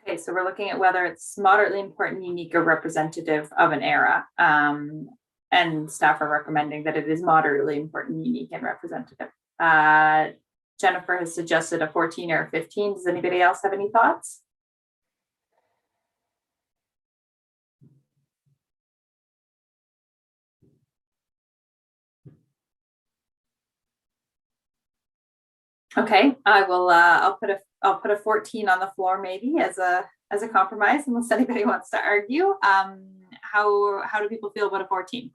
Okay, so we're looking at whether it's moderately important, unique, or representative of an era. And staff are recommending that it is moderately important, unique, and representative. Jennifer has suggested a 14 or a 15. Does anybody else have any thoughts? Okay, I will. I'll put a 14 on the floor, maybe as a compromise, unless anybody wants to argue. How do people feel about a 14?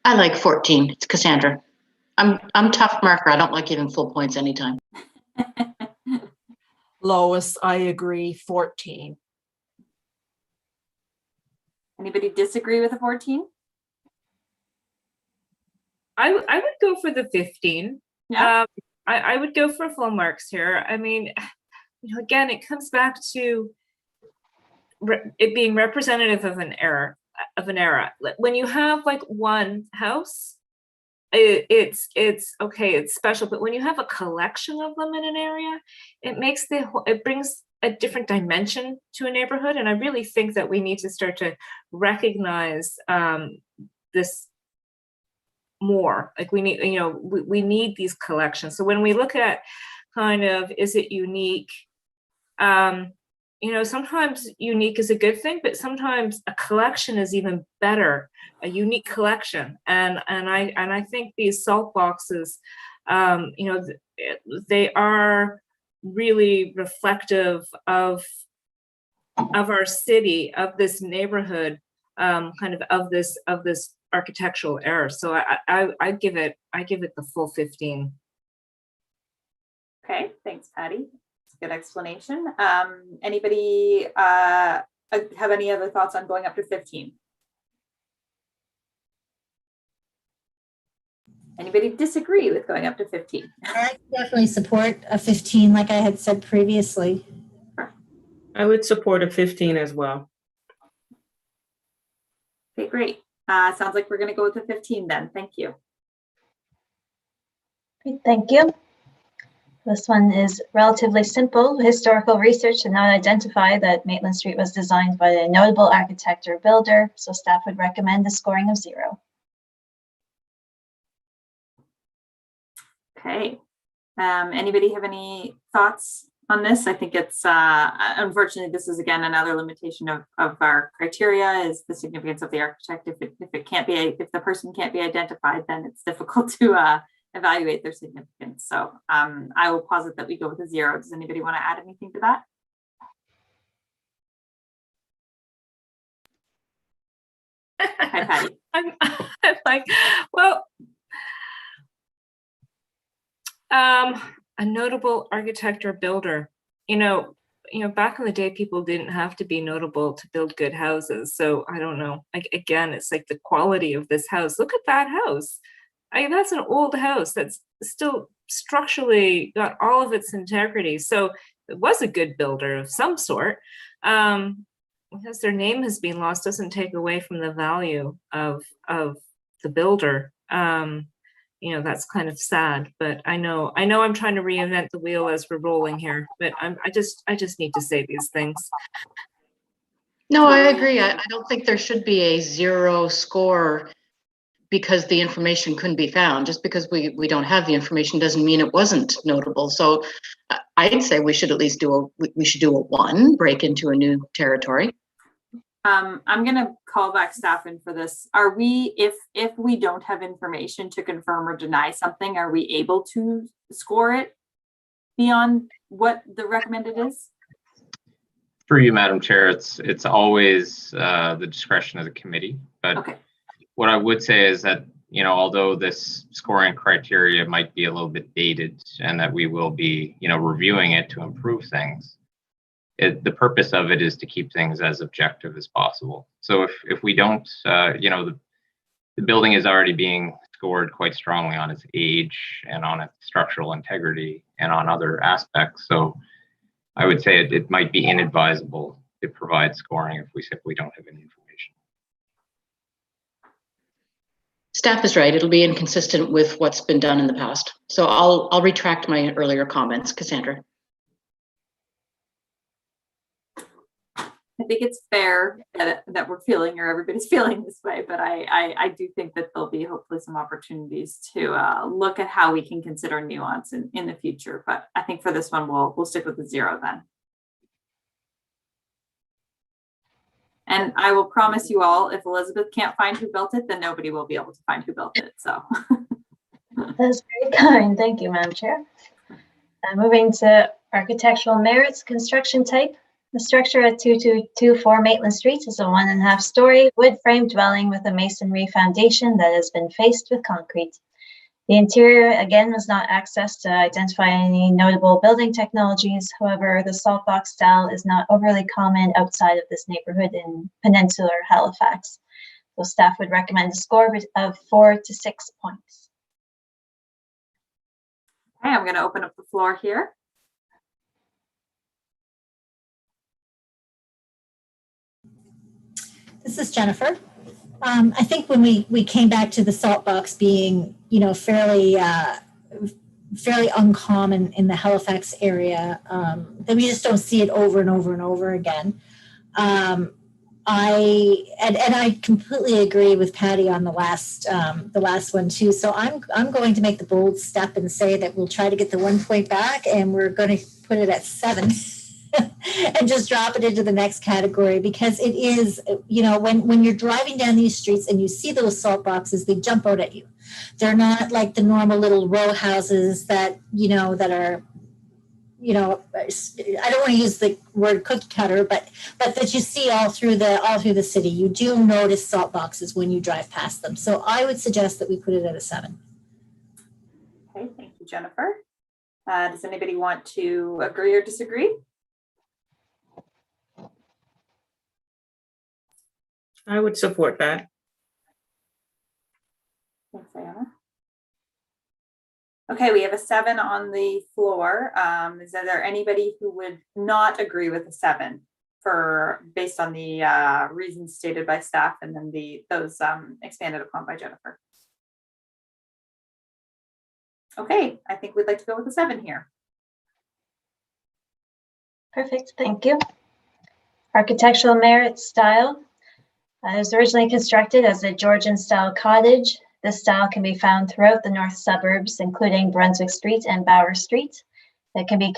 I like 14. It's Cassandra. I'm tough marker. I don't like giving full points anytime. Lois, I agree, 14. Anybody disagree with a 14? I would go for the 15. Yeah. I would go for full marks here. I mean, again, it comes back to it being representative of an era. When you have like one house, it's okay, it's special. But when you have a collection of them in an area, it brings a different dimension to a neighborhood. And I really think that we need to start to recognize this more. Like we need these collections. So when we look at kind of, is it unique? Sometimes unique is a good thing, but sometimes a collection is even better, a unique collection. And I think these salt boxes, they are really reflective of our city, of this neighborhood, of this architectural era. So I give it the full 15. Okay, thanks, Patty. It's a good explanation. Anybody have any other thoughts on going up to 15? Anybody disagree with going up to 15? I definitely support a 15, like I had said previously. I would support a 15 as well. Okay, great. Sounds like we're going to go with the 15 then. Thank you. Great, thank you. This one is relatively simple. Historical research did not identify that Maitland Street was designed by a notable architect or builder, so staff would recommend a scoring of 0. Okay. Anybody have any thoughts on this? I think it's unfortunately this is again another limitation of our criteria is the significance of the architect. If the person can't be identified, then it's difficult to evaluate their significance. So I will posit that we go with a 0. Does anybody want to add anything to that? Hi, Patty. I'm like, well, a notable architect or builder. You know, back in the day, people didn't have to be notable to build good houses. So I don't know. Like again, it's like the quality of this house. Look at that house. That's an old house that's still structurally got all of its integrity. So it was a good builder of some sort. Because their name has been lost doesn't take away from the value of the builder. That's kind of sad, but I know I'm trying to reinvent the wheel as we're rolling here, but I just need to say these things. No, I agree. I don't think there should be a 0 score because the information couldn't be found. Just because we don't have the information doesn't mean it wasn't notable. So I'd say we should at least do a 1, break into a new territory. I'm going to call back staff in for this. Are we, if we don't have information to confirm or deny something, are we able to score it beyond what the recommended is? For you, Madam Chair, it's always the discretion of the committee. But okay. What I would say is that, although this scoring criteria might be a little bit dated and that we will be, reviewing it to improve things, the purpose of it is to keep things as objective as possible. So if we don't, the building is already being scored quite strongly on its age and on its structural integrity and on other aspects. So I would say it might be inadvisable to provide scoring if we simply don't have any information. Staff is right. It'll be inconsistent with what's been done in the past. So I'll retract my earlier comments, Cassandra. I think it's fair that we're feeling, or everybody's feeling this way, but I do think that there'll be hopefully some opportunities to look at how we can consider nuance in the future. But I think for this one, we'll stick with the 0 then. And I will promise you all, if Elizabeth can't find who built it, then nobody will be able to find who built it. So that's very kind. Thank you, Madam Chair. Moving to architectural merits, construction type. The structure at 2224 Maitland Street is a 1.5 story wood frame dwelling with a masonry foundation that has been faced with concrete. The interior, again, was not accessed to identify any notable building technologies. However, the salt box style is not overly common outside of this neighborhood in peninsular Halifax. So staff would recommend a score of 4 to 6 points. Okay, I'm going to open up the floor here. This is Jennifer. I think when we came back to the salt box being, fairly uncommon in the Halifax area, that we just don't see it over and over and over again. I completely agree with Patty on the last one too. So I'm going to make the bold step and say that we'll try to get the 1 point back, and we're going to put it at 7. And just drop it into the next category, because it is, when you're driving down these streets and you see those salt boxes, they jump out at you. They're not like the normal little row houses that, that are, I don't want to use the word cookie cutter, but that you see all through the city. You do notice salt boxes when you drive past them. So I would suggest that we put it at a 7. Okay, thank you, Jennifer. Does anybody want to agree or disagree? I would support that. Thanks, Ayana. Okay, we have a 7 on the floor. Is there anybody who would not agree with the 7 based on the reasons stated by staff and then those expanded upon by Jennifer? Okay, I think we'd like to go with the 7 here. Perfect, thank you. Architectural merit style. It was originally constructed as a Georgian-style cottage. This style can be found throughout the north suburbs, including Brunswick Street and Bauer Street. It can be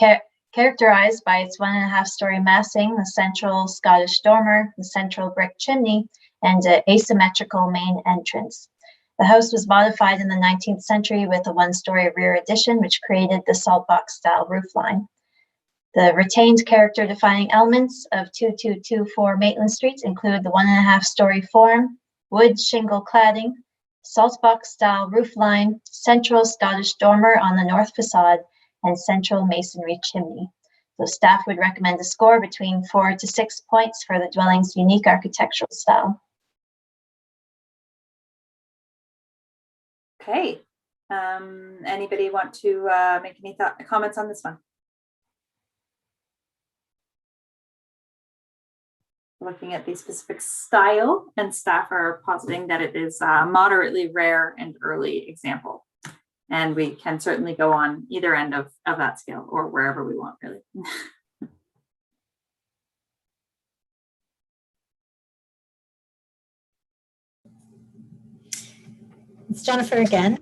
characterized by its 1.5-story massing, the central Scottish dormer, the central brick chimney, and an asymmetrical main entrance. The house was modified in the 19th century with a 1-story rear addition, which created the saltbox-style roofline. The retained character-defining elements of 2224 Maitland Street include the 1.5-story form, wood shingle cladding, saltbox-style roofline, central Scottish dormer on the north facade, and central masonry chimney. So staff would recommend a score between 4 to 6 points for the dwelling's unique architectural style. Okay, anybody want to make any comments on this one? Looking at the specific style, and staff are positing that it is a moderately rare and early example. And we can certainly go on either end of that scale or wherever we want, really. It's Jennifer again.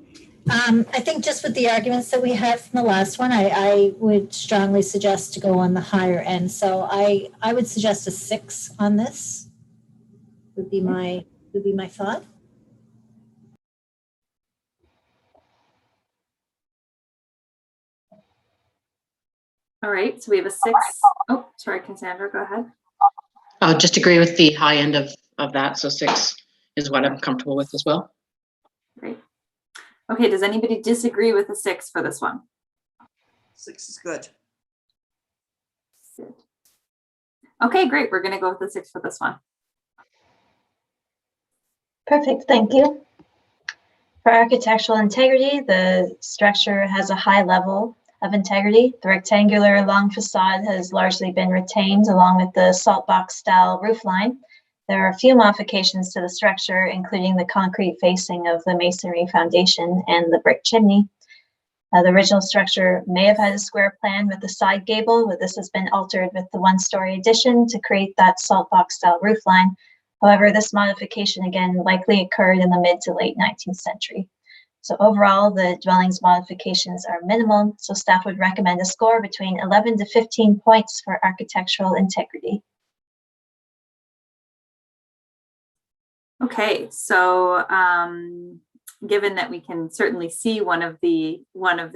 I think just with the arguments that we had from the last one, I would strongly suggest to go on the higher end. So I would suggest a 6 on this. Would be my thought. All right, so we have a 6. Oh, sorry, Cassandra, go ahead. I'll just agree with the high end of that. So 6 is what I'm comfortable with as well. Great. Okay, does anybody disagree with a 6 for this one? 6 is good. Good. Okay, great. We're going to go with the 6 for this one. Perfect, thank you. For architectural integrity, the structure has a high level of integrity. The rectangular long facade has largely been retained along with the saltbox style roofline. There are a few modifications to the structure, including the concrete facing of the masonry foundation and the brick chimney. The original structure may have had a square plan with the side gable, but this has been altered with the 1-story addition to create that saltbox style roofline. However, this modification again likely occurred in the mid to late 19th century. So overall, the dwelling's modifications are minimal, so staff would recommend a score between 11 to 15 points for architectural integrity. Okay, so given that we can certainly see one of the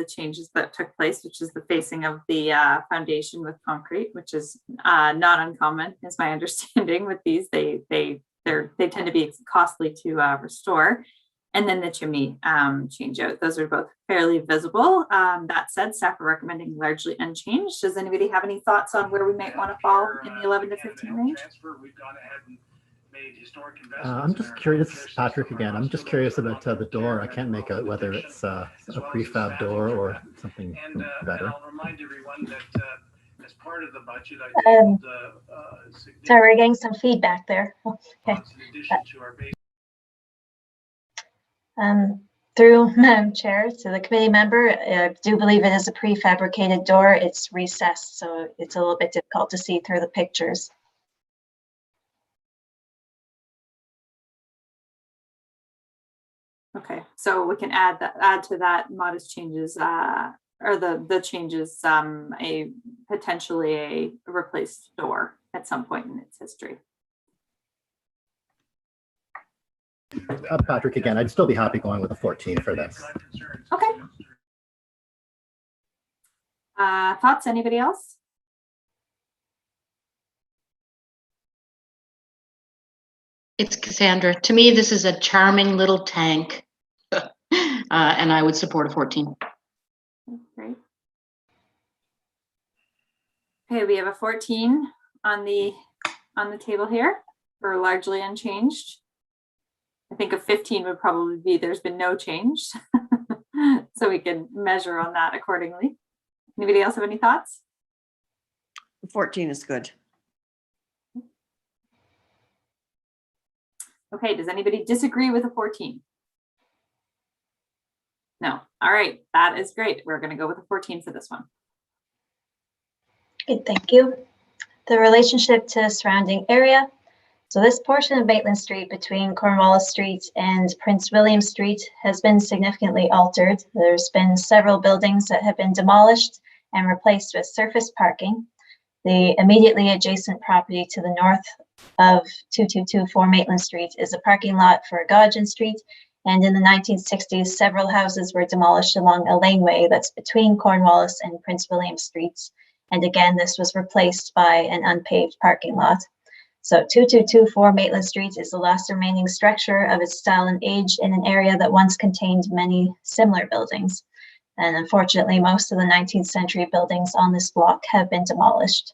changes that took place, which is the facing of the foundation with concrete, which is not uncommon, is my understanding with these. They tend to be costly to restore, and then the chimney change out. Those are both fairly visible. That said, staff are recommending largely unchanged. Does anybody have any thoughts on where we might want to fall in the 11 to 15 range? I'm just curious, this is Patrick again. I'm just curious about the door. I can't make out whether it's a prefab door or something better. I'll remind everyone that as part of the budget, Sorry, we're getting some feedback there. Okay. Through Madam Chair to the committee member, I do believe it is a prefabricated door. It's recessed, so it's a little bit difficult to see through the pictures. Okay, so we can add to that modest changes, or the changes, a potentially a replaced door at some point in its history. Patrick again, I'd still be happy going with a 14 for this. Okay. Thoughts? Anybody else? It's Cassandra. To me, this is a charming little tank, and I would support a 14. Great. Okay, we have a 14 on the table here for largely unchanged. I think a 15 would probably be there's been no change. So we can measure on that accordingly. Anybody else have any thoughts? 14 is good. Okay, does anybody disagree with a 14? No. All right, that is great. We're going to go with a 14 for this one. Good, thank you. The relationship to surrounding area. So this portion of Maitland Street between Cornwallis Street and Prince William Street has been significantly altered. There's been several buildings that have been demolished and replaced with surface parking. The immediately adjacent property to the north of 2224 Maitland Street is a parking lot for Godgen Street. And in the 1960s, several houses were demolished along a laneway that's between Cornwallis and Prince William Streets. And again, this was replaced by an unpaved parking lot. So 2224 Maitland Street is the last remaining structure of its style and age in an area that once contained many similar buildings. And unfortunately, most of the 19th century buildings on this block have been demolished.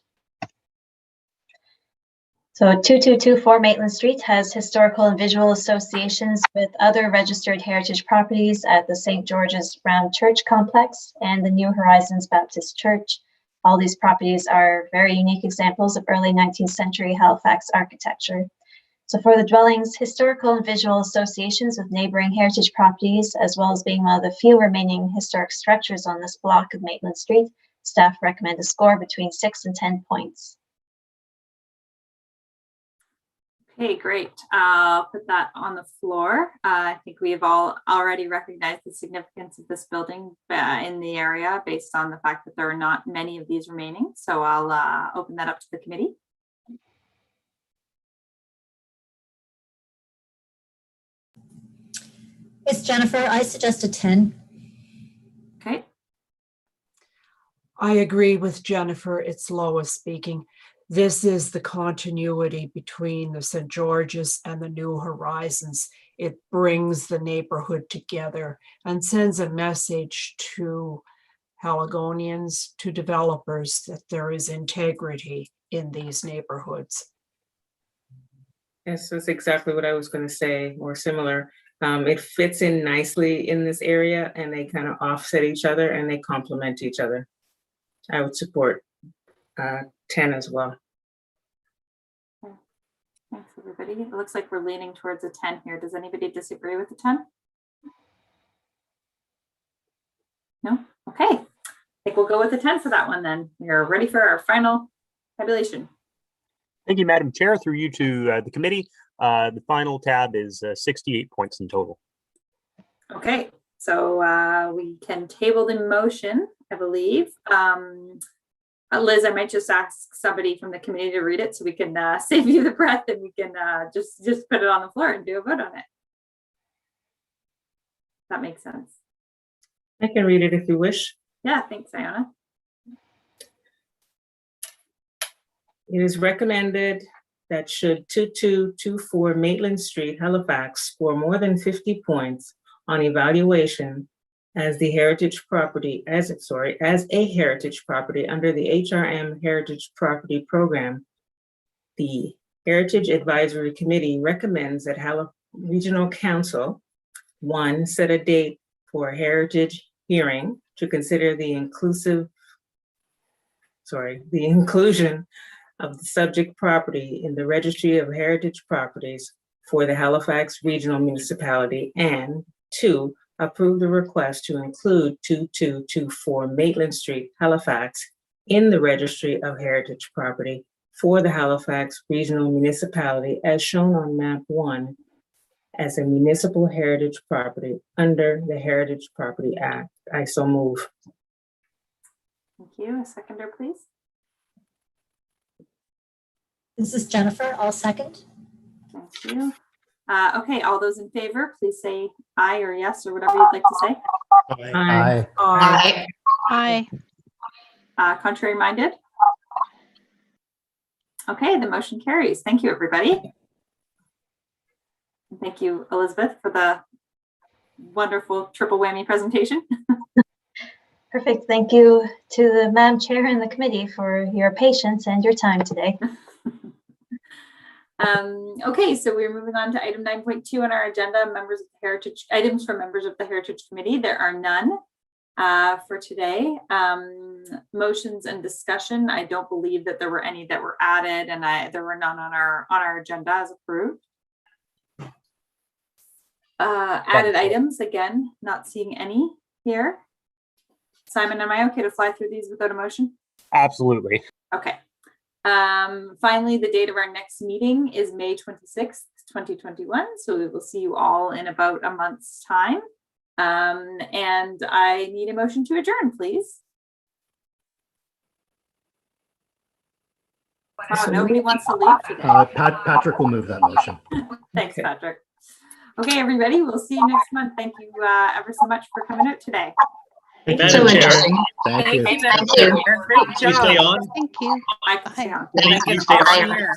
So 2224 Maitland Street has historical and visual associations with other registered heritage properties at the St. George's Round Church Complex and the New Horizons Baptist Church. All these properties are very unique examples of early 19th century Halifax architecture. So for the dwellings, historical and visual associations with neighboring heritage properties, as well as being one of the few remaining historic structures on this block of Maitland Street, staff recommend a score between 6 and 10 points. Okay, great. I'll put that on the floor. I think we've all already recognized the significance of this building in the area based on the fact that there are not many of these remaining. So I'll open that up to the committee. It's Jennifer. I suggest a 10. Okay. I agree with Jennifer. It's Lois speaking. This is the continuity between the St. George's and the New Horizons. It brings the neighborhood together and sends a message to Haligonians, to developers, that there is integrity in these neighborhoods. Yes, that's exactly what I was going to say, or similar. It fits in nicely in this area, and they kind of offset each other and they complement each other. I would support 10 as well. Thanks, everybody. It looks like we're leaning towards a 10 here. Does anybody disagree with the 10? No? Okay. I think we'll go with the 10 for that one then. We're ready for our final tabulation. Thank you, Madam Chair. Through you to the committee. The final tab is 68 points in total. Okay, so we can table the motion, I believe. Liz, I might just ask somebody from the committee to read it so we can save you the breath, and we can just put it on the floor and do a vote on it. That makes sense. I can read it if you wish. Yeah, thanks, Iona. It is recommended that should 2224 Maitland Street, Halifax, score more than 50 points on evaluation as a heritage property under the HRM Heritage Property Program. The Heritage Advisory Committee recommends that Regional Council, 1, set a date for a heritage hearing to consider the inclusion of the subject property in the Registry of Heritage Properties for the Halifax Regional Municipality, and 2, approve the request to include 2224 Maitland Street, Halifax, in the Registry of Heritage Property for the Halifax Regional Municipality as shown on map 1 as a municipal heritage property under the Heritage Property Act. I so move. Thank you. A seconder, please. This is Jennifer. I'll second. Thank you. Okay, all those in favor, please say aye or yes or whatever you'd like to say. Aye. Aye. Aye. Contrary minded? Okay, the motion carries. Thank you, everybody. And thank you, Elizabeth, for the wonderful triple whammy presentation. Perfect. Thank you to the Madam Chair and the committee for your patience and your time today. Okay, so we're moving on to item 9.2 on our agenda, members of the Heritage, items from members of the Heritage Committee. There are none for today. Motions and discussion. I don't believe that there were any that were added, and there were none on our agenda as approved. Added items, again, not seeing any here. Simon, am I okay to fly through these without a motion? Absolutely. Okay. Finally, the date of our next meeting is May 26th, 2021. So we will see you all in about a month's time. And I need a motion to adjourn, please. Wow, nobody wants to leave today. Patrick will move that motion. Thanks, Patrick. Okay, everybody, we'll see you next month. Thank you ever so much for coming out today. Thank you. So interesting. Thank you. Thank you. Great job. You stay on. Thank you. I can stay on. You stay on.